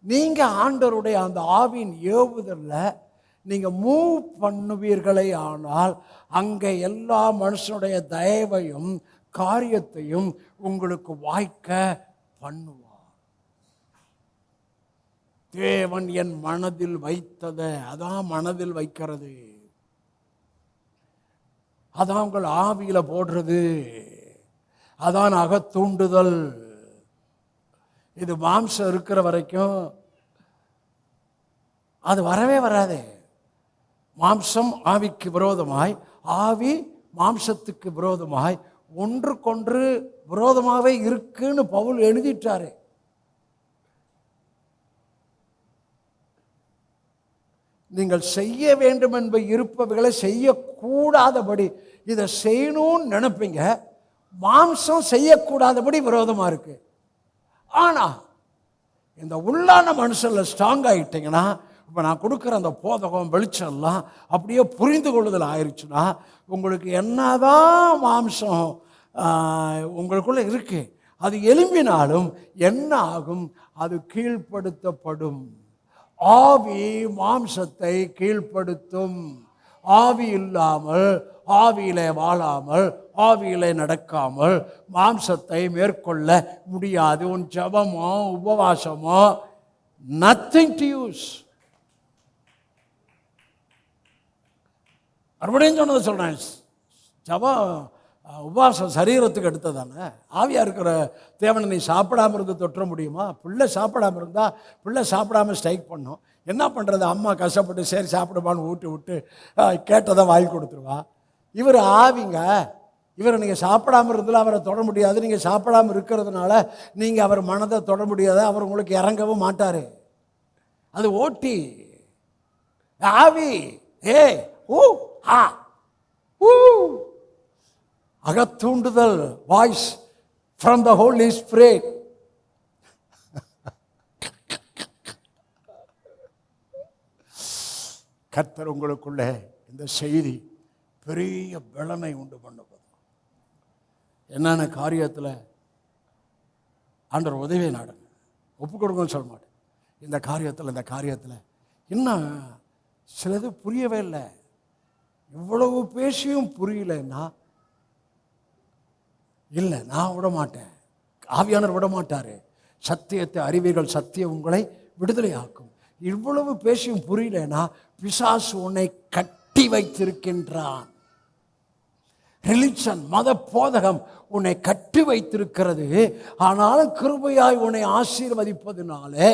நீங்கள் ஆண்டவருடைய அந்த ஆவியின் ஏவுதலில் நீங்கள் மூவ் பண்ணுவீர்களே ஆனால் அங்கே எல்லா மனுஷனுடைய தயவையும் காரியத்தையும் உங்களுக்கு வாய்க்க பண்ணுவார். தேவன் என் மனதில் வைத்ததை, அதான் மனதில் வைக்கிறது, அதான் உங்கள் ஆவியில் போடுறது, அதான் அகத்தூண்டுதல். இது மாம்சம் இருக்கிற வரைக்கும் அது வரவே வராது. மாம்சம் ஆவிக்கு விரோதமாய், ஆவி மாம்சத்துக்கு விரோதமாய் ஒன்றுக்கொன்று விரோதமாகவே இருக்குன்னு பவுல் எழுதிட்டாரு. நீங்கள் செய்ய வேண்டும் என்ப இருப்பவைகளை செய்யக்கூடாதபடி இதை செய்யணும்னு நினைப்பீங்க. மாம்சம் செய்யக்கூடாதபடி விரோதமாக இருக்கு. ஆனால் இந்த உள்ளான மனுஷனில் ஸ்ட்ராங் ஆகிட்டீங்கன்னா, இப்போ நான் கொடுக்குற அந்த போதகம் வெளிச்சம்லாம் அப்படியே புரிந்து கொள்ளுதல் ஆயிடுச்சுன்னா, உங்களுக்கு என்னதான் மாம்சம் உங்களுக்குள்ளே இருக்கு, அது எழும்பினாலும் என்ன ஆகும்? அது கீழ்ப்படுத்தப்படும். ஆவி மாம்சத்தை கீழ்ப்படுத்தும். ஆவி இல்லாமல், ஆவியிலே வாழாமல், ஆவியிலே நடக்காமல் மாம்சத்தை மேற்கொள்ள முடியாது. உன் ஜெபமோ உபவாசமோ நத்திங் டு யூஸ். மறுபடியும் சொன்னதை சொல்கிறேன், ஜெபம் உபவாசம் சரீரத்துக்கு எடுத்ததானே. ஆவியாக இருக்கிற தேவனை நீ சாப்பிடாமல் இருந்து தொற்ற முடியுமா? பிள்ளை சாப்பிடாமல் இருந்தால் பிள்ளை சாப்பிடாமல் ஸ்ட்ரைக் பண்ணும். என்ன பண்ணுறது? அம்மா கஷ்டப்பட்டு சரி சாப்பிடுவான்னு ஊட்டி விட்டு கேட்டதை வாங்கி கொடுத்துருவா. இவர் ஆவிங்க, இவரை நீங்கள் சாப்பிடாமல் இருந்தாலும் அவரை தொட முடியாது. நீங்கள் சாப்பிடாமல் இருக்கிறதுனால நீங்கள் அவர் மனதை தொட முடியாது. அவர் உங்களுக்கு இறங்கவும் மாட்டார். அது ஓட்டி ஆவி. ஏ ஊ ஆ ஊ. அகத்தூண்டுதல், voice from the holy spirit. கர்த்தர் உங்களுக்குள்ள இந்த செய்தி பெரிய பலனை உண்டு பண்ணுவது. என்னென்ன காரியத்தில் ஆண்டவர் உதவியை நாடுங்க, ஒப்பு கொடுங்கன்னு சொல்ல மாட்டேன். இந்த காரியத்தில் இன்னும் சிலது புரியவே இல்லை. இவ்வளவு பேசியும் புரியலைன்னா இல்லை, நான் விட மாட்டேன், ஆவியானவர் விட மாட்டார். சத்தியத்தை அறிவீர்கள், சத்தியம் உங்களை விடுதலையாக்கும். இவ்வளவு பேசியும் புரியலனா பிசாசு உன்னை கட்டி வைத்திருக்கின்றான். ரிலிஜன், மத போதகம் உன்னை கட்டி வைத்திருக்கிறது. ஆனாலும் கிருபையாய் உன்னை ஆசீர்வதிப்பதனாலே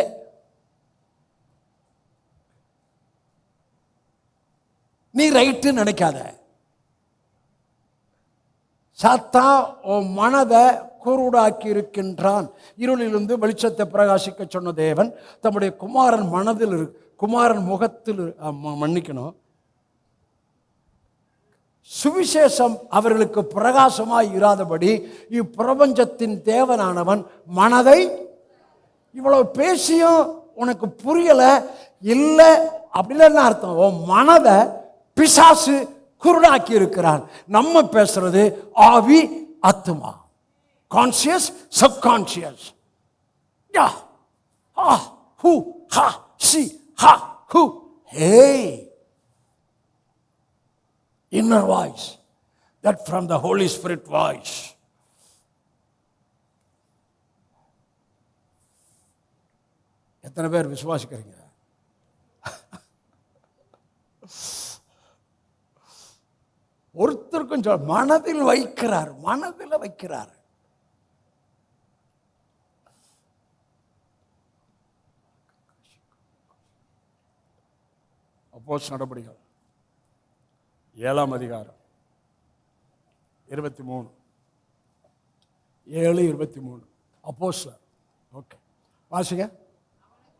நீ ரைட்டு நினைக்காத. சாத்தா உன் மனதை குருடாக்கி இருக்கின்றான். இருளிலிருந்து வெளிச்சத்தை பிரகாசிக்க சொன்ன தேவன் தம்முடைய குமாரன் மனதில் குமாரன் முகத்தில் மன்னிக்கணும் சுவிசேஷம் அவர்களுக்கு பிரகாசமாய் இராதபடி இப்பிரபஞ்சத்தின் தேவனானவன் மனதை, இவ்வளவு பேசியும் உனக்கு புரியல இல்லை அப்படின்னு அர்த்தம், உன் மனதை பிசாசு குருடாக்கி இருக்கிறான். நம்ம பேசுறது ஆவி ஆத்துமா, கான்சியஸ் சப்கான்சியஸ். யா ஆ ஹூ ஹா சி ஹா ஹூ ஹே. Inner voice, that from the Holy Spirit voice. எத்தனை பேர் விசுவாசிக்கிறீங்க? ஒருத்தருக்கும் மனதில் வைக்கிறார், மனதில் வைக்கிறார். அப்போஸ்தலர் நடபடிகள் 7ஆம் அதிகாரம் 23 7:23. அப்போஸ்தலர், ஓகே வாசிங்க.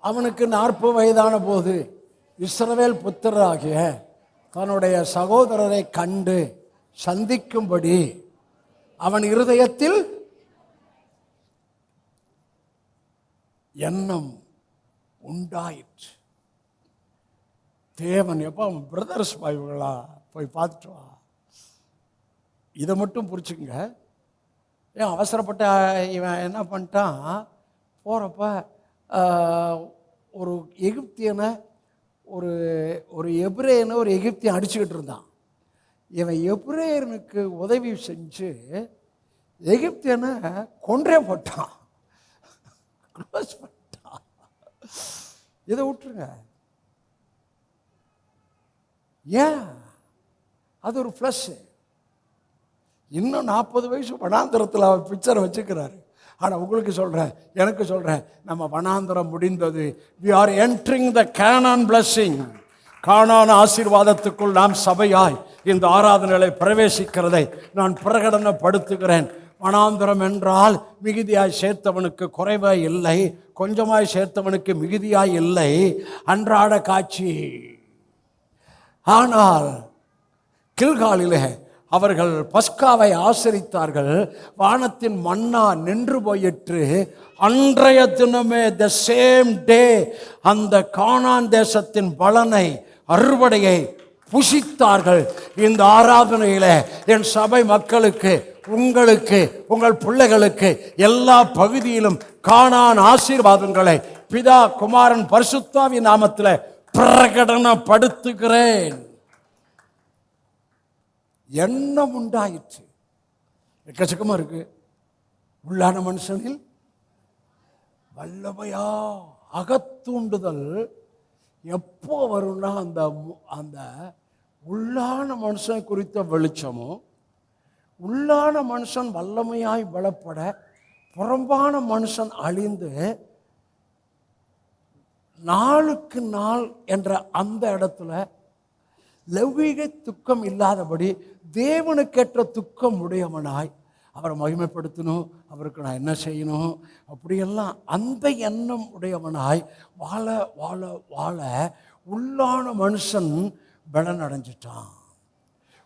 அவனுக்கு 40 வயதான போது இஸ்ரவேல் புத்திரராகிய தன்னுடைய சகோதரரை கண்டு சந்திக்கும்படி அவன் இருதயத்தில் எண்ணம் உண்டாயிற்று. தேவன் எப்போ பிரதர்ஸ் பாய்வுகளா போய் பார்த்துட்டு வா. இதை மட்டும் புரிச்சுக்குங்க. ஏன் அவசரப்பட்ட இவன் என்ன பண்ணிட்டான், போகிறப்ப ஒரு எகிப்தியனை ஒரு ஒரு எபிரேயனை ஒரு எகிப்தியன் அடிச்சுக்கிட்டு இருந்தான். இவன் எபிரேயனுக்கு உதவி செஞ்சு எகிப்தியனை கொன்றே போட்டான், க்ளோஸ் பண்ணிட்டான். இதை விட்டுருங்க. ஏன்? அது ஒரு ப்ளஸ். இன்னும் 40 வயசு வனாந்தரத்தில் அவர் பிக்சரை வச்சுக்கிறாரு. ஆனால் உங்களுக்கு சொல்கிறேன், எனக்கு சொல்கிறேன், நம்ம வனாந்தரம் முடிந்தது. we are entering the Canaan blessing. கானான் ஆசீர்வாதத்துக்குள் நாம் சபையாய் இந்த ஆராதனைகளை பிரவேசிக்கிறதை நான் பிரகடனப்படுத்துகிறேன். வனாந்தரம் என்றால் மிகுதியாய் சேர்த்தவனுக்கு குறைவாய் இல்லை, கொஞ்சமாய் சேர்த்தவனுக்கு மிகுதியாய் இல்லை, அன்றாட காட்சி. ஆனால் கில்காலிலே அவர்கள் பஸ்காவை ஆசரித்தார்கள். வானத்தின் மன்னா நின்று போயிற்று. அன்றைய தினமே த சேம் டே அந்த கானான் தேசத்தின் பலனை, அறுவடையை புசித்தார்கள். இந்த ஆராதனையில என் சபை மக்களுக்கு, உங்களுக்கு, உங்கள் பிள்ளைகளுக்கு எல்லா பகுதியிலும் கானான் ஆசீர்வாதங்களை பிதா குமாரன் பரிசுத்தாவின் நாமத்தில் பிரகடனப்படுத்துகிறேன். எண்ணம் உண்டாயிற்று. எக்கச்சக்கமா இருக்கு. உள்ளான மனுஷனில் வல்லமையா அகத்தூண்டுதல் எப்போ வரும்னா அந்த அந்த உள்ளான மனுஷன் குறித்த வெளிச்சமும், உள்ளான மனுஷன் வல்லமையாய் பலப்பட புறம்பான மனுஷன் அழிந்து நாளுக்கு நாள் என்ற அந்த இடத்துல லௌகீக துக்கம் இல்லாதபடி தேவனுக்கேற்ற துக்கம் உடையவனாய் அவரை மகிமைப்படுத்தணும், அவருக்கு நான் என்ன செய்யணும், அப்படியெல்லாம் அந்த எண்ணம் உடையவனாய் வாழ வாழ வாழ உள்ளான மனுஷன் பலனடைஞ்சிட்டான்.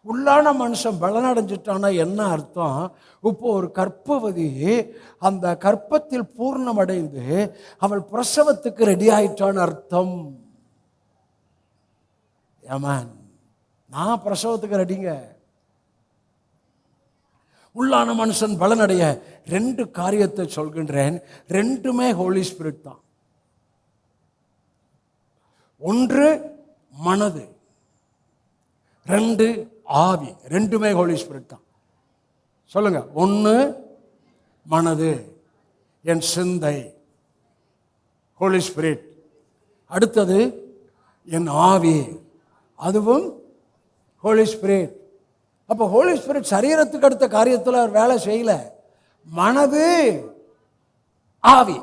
உள்ளான மனுஷன் பலனடைஞ்சிட்டான்னா என்ன அர்த்தம்? இப்போ ஒரு கர்ப்பவதி அந்த கர்ப்பத்தில் பூர்ணமடைந்து அவள் பிரசவத்துக்கு ரெடி ஆயிட்டான்னு அர்த்தம். ஆமென். நான் பிரசவத்துக்கு ரெடிங்க. உள்ளான மனுஷன் பலனடைய 2 காரியத்தை சொல்கின்றேன். 2மே ஹோலி ஸ்பிரிட் தான். ஒன்று மனது, 2 ஆவி. 2மே ஹோலி ஸ்பிரிட் தான். சொல்லுங்க. 1 மனது, என் சிந்தை, ஹோலி ஸ்பிரிட். அடுத்தது என் ஆவி, அதுவும் ஹோலி ஸ்பிரிட். அப்போ ஹோலி ஸ்பிரிட் சரீரத்துக்கு அடுத்த காரியத்தில் அவர் வேலை செய்யல. மனது, ஆவி.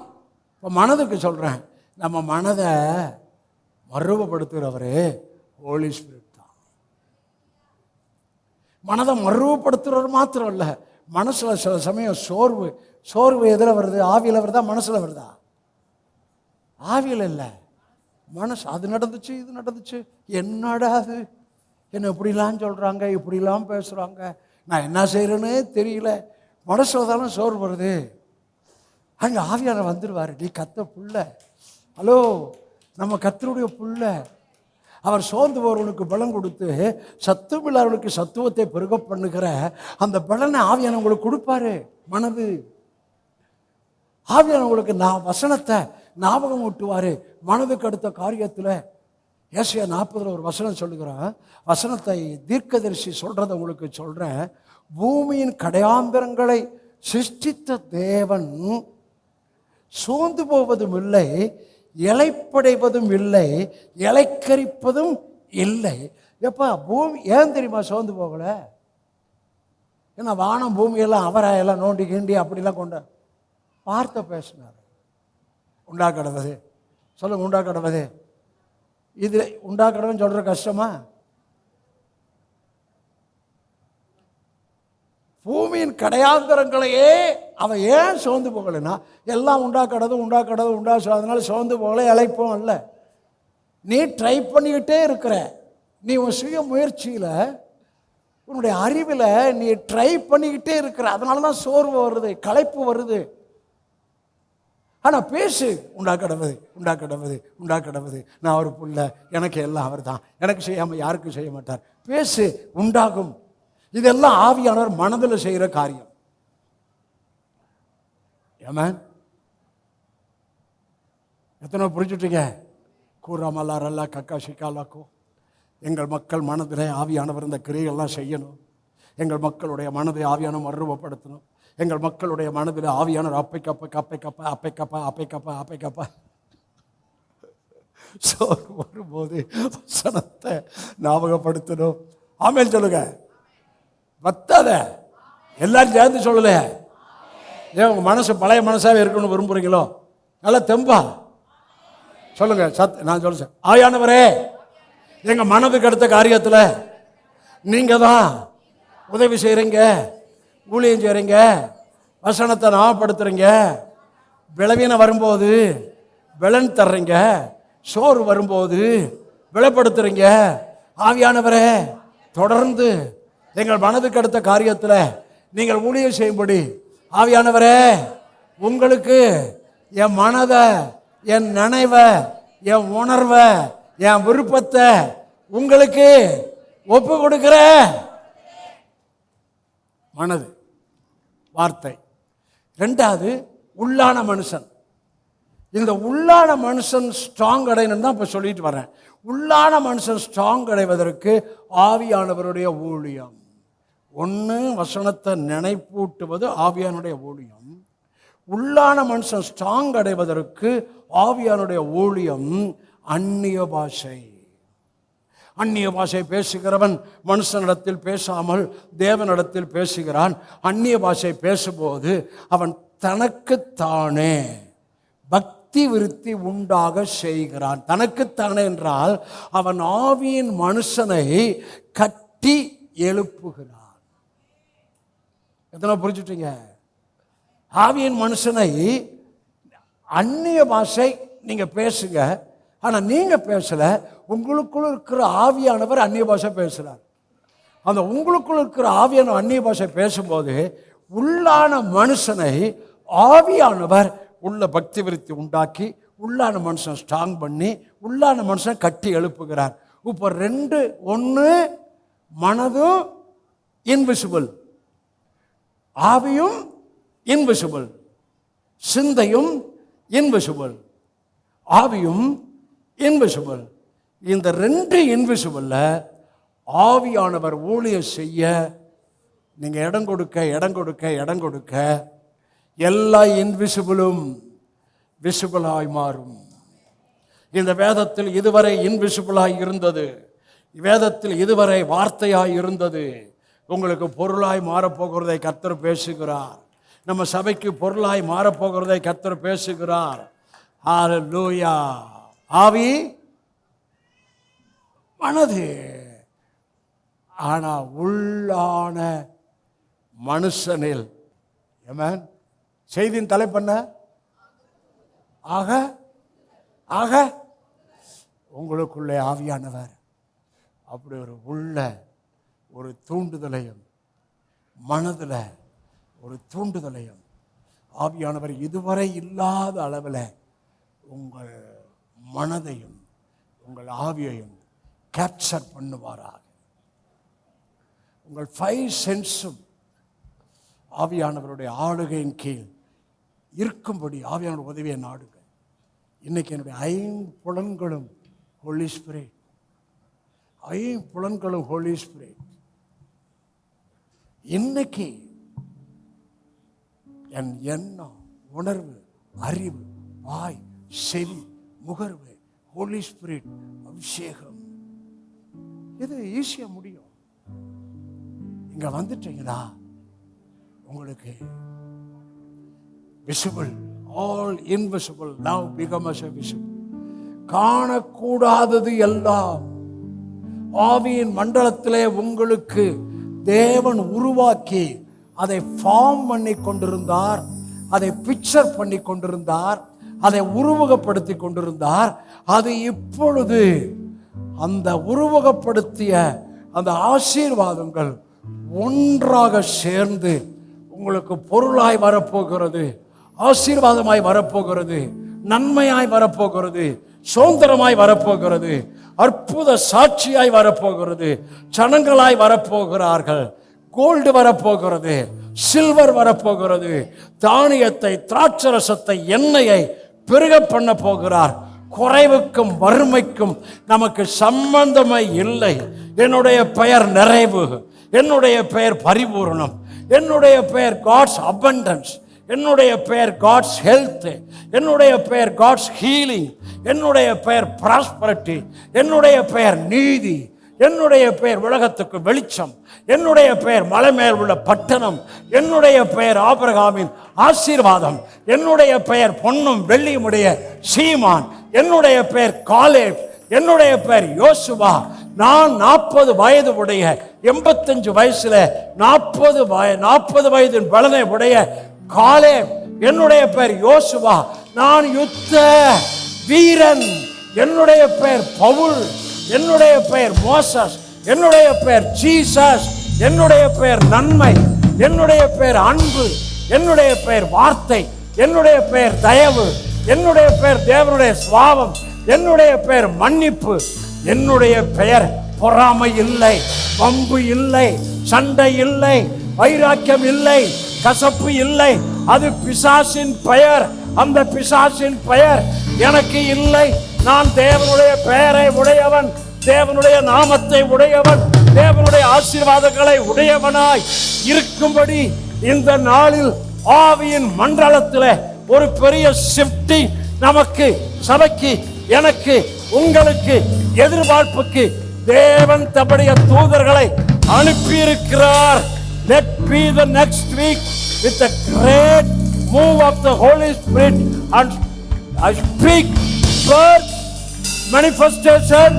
இப்போ மனதுக்கு சொல்கிறேன், நம்ம மனதை மறுரூபப்படுத்துகிறவர் ஹோலி ஸ்பிரிட் தான். மனதை மறுரூபப்படுத்துகிறவர் மாத்திரம் இல்லை, மனசில் சில சமயம் சோர்வு எதில் வருது? ஆவியில் வருதா, மனசில் வருதா? ஆவியில் இல்லை, மனசு. அது நடந்துச்சு, இது நடந்துச்சு, என்னடா அது, என்ன இப்படிலாம் சொல்கிறாங்க, இப்படிலாம் பேசுகிறாங்க, நான் என்ன செய்கிறேன்னே தெரியல, மனசில் தானே சோர்வு வருது. அங்கே ஆவியானவர் வந்துடுவார். நீ கத்த புள்ள, ஹலோ, நம்ம கத்தருடைய புள்ள. அவர் சோர்ந்து போகிறவனுக்கு பலம் கொடுத்து சத்துவமில்லாதவனுக்கு சத்துவத்தை பெருக பண்ணுகிற அந்த பலனை ஆவியானவங்களுக்கு கொடுப்பாரு. மனது ஆவியானவங்களுக்கு வசனத்தை ஞாபகம் ஊட்டுவார். மனதுக்கு அடுத்த காரியத்தில் ஏசாயா 40 ஒரு வசனம் சொல்லுகிறான். வசனத்தை தீர்க்கதரிசி சொல்கிறத உங்களுக்கு சொல்கிறேன். பூமியின் கடையாந்தரங்களை சிருஷ்டித்த தேவன் சோர்ந்து போவதும் இல்லை, இலைப்படைவதும் இல்லை, இலைக்கரிப்பதும் இல்லை. எப்பா பூமி ஏன் தெரியுமா சோர்ந்து போகலை? ஏன்னா வானம் பூமியெல்லாம் அவராயெல்லாம் நோண்டி கிண்டி அப்படிலாம் கொண்ட வார்த்தை பேசினார். உண்டாக்கடவது சொல்லுங்க, உண்டாக்கடவது. இது உண்டாக்கடவுன்னு சொல்கிற கஷ்டமா? பூமியின் கடையாந்தரங்களையே அவன் ஏன் சோர்ந்து போகலைன்னா, எல்லாம் உண்டாக்கடது அதனால சோர்ந்து போகலை, இழைப்போம் அல்ல. நீ ட்ரை பண்ணிக்கிட்டே இருக்கிற, நீ உன் சுய முயற்சியில் உன்னுடைய அறிவில் நீ ட்ரை பண்ணிக்கிட்டே இருக்கிற, அதனால தான் சோர்வு வருது, களைப்பு வருது. ஆனால் பேசு, உண்டாக்கடவது, நான் ஒரு புள்ள, எனக்கு எல்லாம் அவர் தான், எனக்கு செய்யாமல் யாருக்கும் செய்ய மாட்டார். பேசு, உண்டாகும். இதெல்லாம் ஆவியானவர் மனதில் செய்கிற காரியம். ஆமென். எத்தனை புரிஞ்சுட்டீங்க? கூறாமல்லாரல்லா கக்கா சிக்காலாக்கோ. எங்கள் மக்கள் மனதில் ஆவியானவர் இந்த கிரியெல்லாம் செய்யணும். எங்கள் மக்களுடைய மனதை ஆவியானவர் மறுரூபப்படுத்தணும். எங்கள் மக்களுடைய மனதில் ஆவியானவர் அப்பைக்கப்பா சோறு வரும்போது வசனத்தை ஞாபகப்படுத்தணும். ஆமென் சொல்லுங்க. பத்தாத எல்லாரும் சேர்ந்து சொல்லல. ஏன் உங்க மனசு பழைய மனசாவே இருக்கணும்னு விரும்புறீங்களோ? நல்லா தெம்பா சொல்லுங்க. நான் சொல்ல, ஆவியானவரே எங்க மனதுக்கு அடுத்த காரியத்தில் நீங்க தான் உதவி செய்கிறீங்க, ஊழியம் செய்கிறீங்க, வசனத்தை ஞாபகப்படுத்துறீங்க, விளைவின வரும்போது பலன் தர்றீங்க, சோறு வரும்போது விளைப்படுத்துறீங்க. ஆவியானவரே தொடர்ந்து எங்கள் மனதுக்கு அடுத்த காரியத்தில் நீங்கள் ஊழியம் செய்யும்படி ஆவியானவரே உங்களுக்கு என் மனதை, என் நினைவை, என் உணர்வை, என் விருப்பத்தை உங்களுக்கு ஒப்பு கொடுக்கிற மனது வார்த்தை. ரெண்டாவது உள்ளான மனுஷன். இந்த உள்ளான மனுஷன் ஸ்ட்ராங் அடையணும் தான் இப்போ சொல்லிட்டு வரேன். உள்ளான மனுஷன் ஸ்ட்ராங் அடைவதற்கு ஆவியானவருடைய ஊழியம். ஒன்று வசனத்தை நினைப்பூட்டுவது ஆவியானுடைய ஊழியம். உள்ளான மனுஷன் ஸ்ட்ராங் அடைவதற்கு ஆவியானுடைய ஊழியம் அந்நிய பாஷை. அந்நிய பாஷை பேசுகிறவன் மனுஷனிடத்தில் பேசாமல் தேவனிடத்தில் பேசுகிறான். அந்நிய பாஷை பேசும்போது அவன் தனக்குத்தானே பக்தி விருத்தி உண்டாக செய்கிறான். தனக்குத்தானே என்றால் அவன் ஆவியின் மனுஷனை கட்டி எழுப்புகிறான். எத்தனை புரிஞ்சுட்டீங்க? ஆவியின் மனுஷனை அந்நிய பாஷை நீங்க பேசுங்க, ஆனா நீங்க பேசல, உங்களுக்குள்ள இருக்கிற ஆவியானவர் அந்நிய பாஷை பேசுறார். அந்த உங்களுக்குள்ள இருக்கிற ஆவியானவர் அந்நிய பாஷை பேசும்போது உள்ளான மனுஷனை ஆவியானவர் உள்ள பக்தி விருத்தி உண்டாக்கி உள்ளான மனுஷன் ஸ்ட்ராங் பண்ணி உள்ளான மனுஷன் கட்டி எழுப்புகிறார். இப்போ ரெண்டு, ஒன்று மனதும் இன்விசிபிள், ஆவியும் இன்விசிபிள், சிந்தையும் இன்விசிபிள், ஆவியும் இன்விசிபிள். இந்த ரெண்டு இன்விசிபிள்ல ஆவியானவர் ஊழியம் செய்ய நீங்க இடம் கொடுக்க எல்லா இன்விசிபிளும் விசிபிளாய் மாறும். இந்த வேதத்தில் இதுவரை இன்விசிபிளாய் இருந்தது, வேதத்தில் இதுவரை வார்த்தையாய் இருந்தது, உங்களுக்கு பொருளாய் மாறப்போகிறதை கர்த்தர் பேசுகிறார். நம்ம சபைக்கு பொருளாய் மாறப்போகிறதை கர்த்தர் பேசுகிறார். ஹல்லேலூயா. ஆவி, மனது, ஆனா உள்ளான மனுஷனில். ஆமென். செய்தியின் தலைப்பண்ண ஆக ஆக உங்களுக்குள்ளே ஆவியானவர் அப்படி உள்ள ஒரு தூண்டுதலையும் மனதில் ஒரு தூண்டுதலையும் ஆவியானவர் இதுவரை இல்லாத அளவில் உங்கள் மனதையும் உங்கள் ஆவியையும் கேப்சர் பண்ணுவாராக. உங்கள் 5 சென்ஸும் ஆவியானவருடைய ஆளுகையின் கீழ் இருக்கும்படி ஆவியானவர் உதவியை நாடுங்க. இன்னைக்கு என்னுடைய 5 புலன்களும் ஹோலி ஸ்பிரிட், 5 புலன்களும் ஹோலி ஸ்பிரிட். இன்னைக்கு என் எண்ணம், உணர்வு, அறிவு, வாய், செவி, முகர்வு, ஹோலி ஸ்பிரிட் அபிஷேகம். இது ஈஸியா முடியும். இங்க வந்துட்டீங்களா, உங்களுக்கு visible, all invisible now becomes visible. காணக்கூடாதது எல்லாம் ஆவியின் மண்டலத்திலே உங்களுக்கு தேவன் உருவாக்கி அதை ஃபார்ம் பண்ணி கொண்டிருந்தார், அதை பிக்சர் பண்ணி கொண்டிருந்தார், அதை உருவகப்படுத்தி கொண்டிருந்தார். அது இப்பொழுது அந்த உருவகப்படுத்திய அந்த ஆசீர்வாதங்கள் ஒன்றாக சேர்ந்து உங்களுக்கு பொருளாய் வரப்போகிறது, ஆசீர்வாதமாய் வரப்போகிறது, நன்மையாய் வரப்போகிறது, சுதந்திரமாய் வரப்போகிறது, அற்புத சாட்சியாய் வரப்போகிறது. ஜனங்களாய் வரப்போகிறார்கள். கோல்டு வரப்போகிறது, சில்வர் வரப்போகிறது, தானியத்தை, திராட்சரசத்தை, எண்ணெயை பெருக பண்ண போகிறார். குறைவுக்கும் வறுமைக்கும் நமக்கு சம்பந்தமே இல்லை. என்னுடைய பெயர் நிறைவு, என்னுடைய பெயர் பரிபூரணம், என்னுடைய பெயர் காட்ஸ் அபண்டன்ஸ், என்னுடைய பெயர் காட்ஸ் ஹெல்த், என்னுடைய பெயர் காட்ஸ் ஹீலிங், என்னுடைய பெயர் ப்ராஸ்பரிட்டி, என்னுடைய பெயர் நீதி, என்னுடைய பெயர் உலகத்துக்கு வெளிச்சம், என்னுடைய பெயர் மலை மேல் உள்ள பட்டணம், என்னுடைய பெயர் ஆபிரகாமின் ஆசீர்வாதம், என்னுடைய பெயர் பொன்னும் வெள்ளியும் உடைய சீமான், என்னுடைய பெயர் காலேப், என்னுடைய பெயர் யோசுவா. நான் 40 வயது உடைய, 85 வயசுல 40 வயதின் பலனை உடைய காலேப். என்னுடைய பெயர் யோசுவா. நான் யுத்த வீரன். என்னுடைய பெயர் பவுல், என்னுடைய பெயர் மோசஸ், என்னுடைய பெயர் ஜீசஸ், என்னுடைய பெயர் நன்மை, என்னுடைய பெயர் அன்பு, என்னுடைய பெயர் வார்த்தை, என்னுடைய பெயர் தயவு, என்னுடைய பெயர் தேவனுடைய சுபாவம், என்னுடைய பெயர் மன்னிப்பு, என்னுடைய பெயர் பொறாமை இல்லை, வம்பு இல்லை, சண்டை இல்லை, வைராக்கியம் இல்லை, கசப்பு இல்லை. அது பிசாசின் பெயர். அந்த பிசாசின் பெயர் எனக்கு இல்லை. நான் தேவனுடைய பெயரை உடையவன், தேவனுடைய நாமத்தை உடையவன், தேவனுடைய ஆசீர்வாதங்களை உடையவனாய் இருக்கும்படி இந்த நாளில் ஆவியின் மண்டலத்தில் ஒரு பெரிய ஷிஃப்டிங் நமக்கு, சபைக்கு, எனக்கு, உங்களுக்கு, எதிர்பார்ப்புக்கு தேவன் தம்முடைய தூதர்களை அனுப்பி இருக்கிறார். Let be the next week with a great move of the Holy Spirit, and I speak birth, manifestation,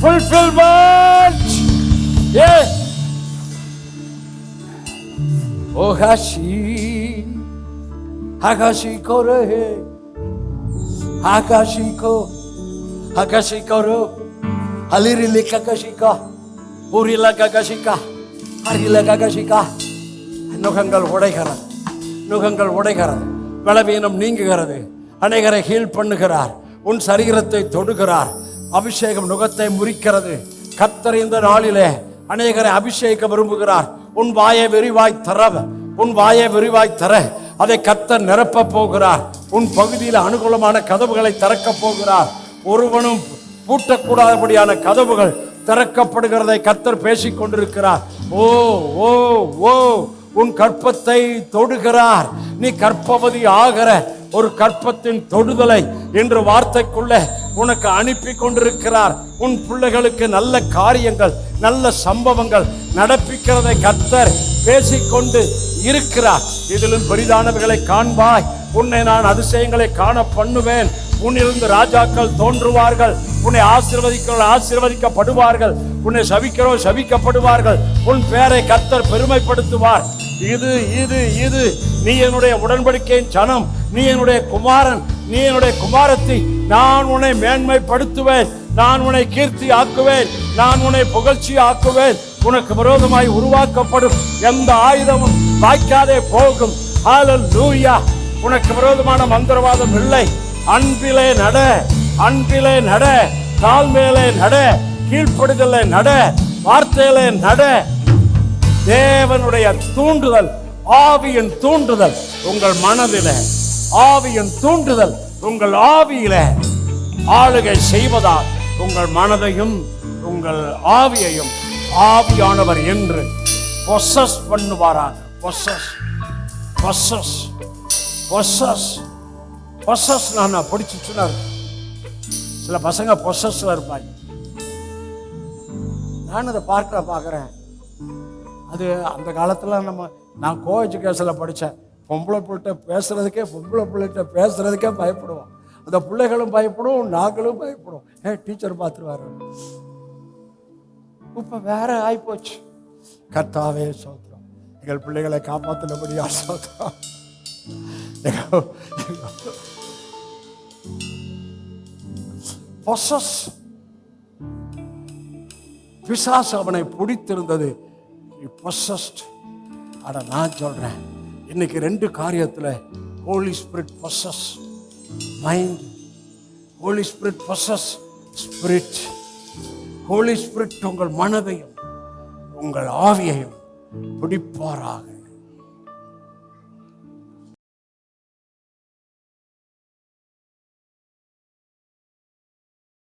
fulfillment. Yeah. Oh Hashi, Hakashi kore, Hakashiko, Hakashi koro, Halirili kakashika, Urila kakashika, Harila kakashika. நுகங்கள் உடைகிறது, நுகங்கள் உடைகிறது, பலவீனம் நீங்குகிறது, அநேகரை heel பண்ணுகிறார், உன் சரீரத்தை தொடுகிறார். அபிஷேகம் நுகத்தை முறிக்கிறது. கர்த்தர் இந்த நாளிலே அநேகரை அபிஷேக விரும்புகிறார். உன் வாயை விரிவாய் தர, உன் வாயை விரிவாய் தர அதை கர்த்தர் நிரப்ப போகிறார். உன் பகுதியில் அனுகூலமான கதவுகளை திறக்க போகிறார். ஒருவனும் பூட்டக்கூடாதபடியான கதவுகள் திறக்கப்படுகிறதை கர்த்தர் பேசிக் கொண்டிருக்கிறார். ஓ ஓ ஓ உன் கற்பத்தை தொடுகிறார். நீ கற்பவதி ஆகிற ஒரு கற்பத்தின் தொடுதலை இன்று வார்த்தைக்குள்ள உனக்கு அனுப்பி கொண்டிருக்கிறார். உன் பிள்ளைகளுக்கு நல்ல காரியங்கள், நல்ல சம்பவங்கள் நடப்பிக்கிறதை கர்த்தர் பேசிக்கொண்டு இருக்கிறார். இதிலும் பெரிதானவர்களை காண்பாய். உன்னை நான் அதிசயங்களை காண பண்ணுவேன். உன்னிலிருந்து ராஜாக்கள் தோன்றுவார்கள். உன்னை ஆசீர்வதிக்கிறவர்கள் ஆசீர்வதிக்கப்படுவார்கள். உன்னை சபிக்கிறவர்கள் சபிக்கப்படுவார்கள். உன் பேரை கர்த்தர் பெருமைப்படுத்துவார். இது இது இது நீ என்னுடைய உடன்படிக்கையின் சனம், நீ என்னுடைய குமாரன், நீ என்னுடைய குமாரத்தி. நான் உன்னை மேன்மைப்படுத்துவேன், நான் உன்னை கீர்த்தி ஆக்குவேன், நான் உன்னை புகழ்ச்சி ஆக்குவேன். உனக்கு விரோதமாய் உருவாக்கப்படும் எந்த ஆயுதமும் வாய்க்காதே போகும். ஹல்லேலூயா. உனக்கு விரோதமான மந்திரவாதம் இல்லை. அன்பிலே நட, அன்பிலே நட, தாழ்மையிலே நட, கீழ்ப்படுதலே நட, வார்த்தையிலே நட. தேவனுடைய தூண்டுதல், ஆவியின் தூண்டுதல் உங்கள் மனதிலே, ஆவியின் தூண்டுதல் உங்கள் ஆவியிலே ஆளுகை செய்வதால் உங்கள் மனதையும் உங்கள் ஆவியையும் ஆவியானவர் என்று பொசஸ் பண்ணுவாராக. Possess possess possess possess. நான் பிடிச்சி சொன்னார். சில பசங்க பொசஸ்ல இருப்பாங்க. நான் அதை பார்க்குறேன். அது அந்த காலத்தில் நான் கோ எஜுகேஷனில் படித்தேன். பொம்பளை பிள்ளைகிட்ட பேசுறதுக்கே பயப்படுவோம். அந்த பிள்ளைகளும் பயப்படும், நாங்களும் பயப்படும். டீச்சர் பார்த்துருவாரு. இப்போ வேற ஆயிப்போச்சு. கர்த்தாவே சோத்திரம், எங்கள் பிள்ளைகளை காப்பாற்றினபடியா சோத்திரம். பிசாசு அவனை பிடித்திருந்தது. அட நான் சொல்றேன், இன்னைக்கு 2 காரியத்தில் holy spirit possess mind, holy spirit possess spirit. Holy spirit உங்கள் மனதையும் உங்கள் ஆவியையும் பிடிப்பாராக.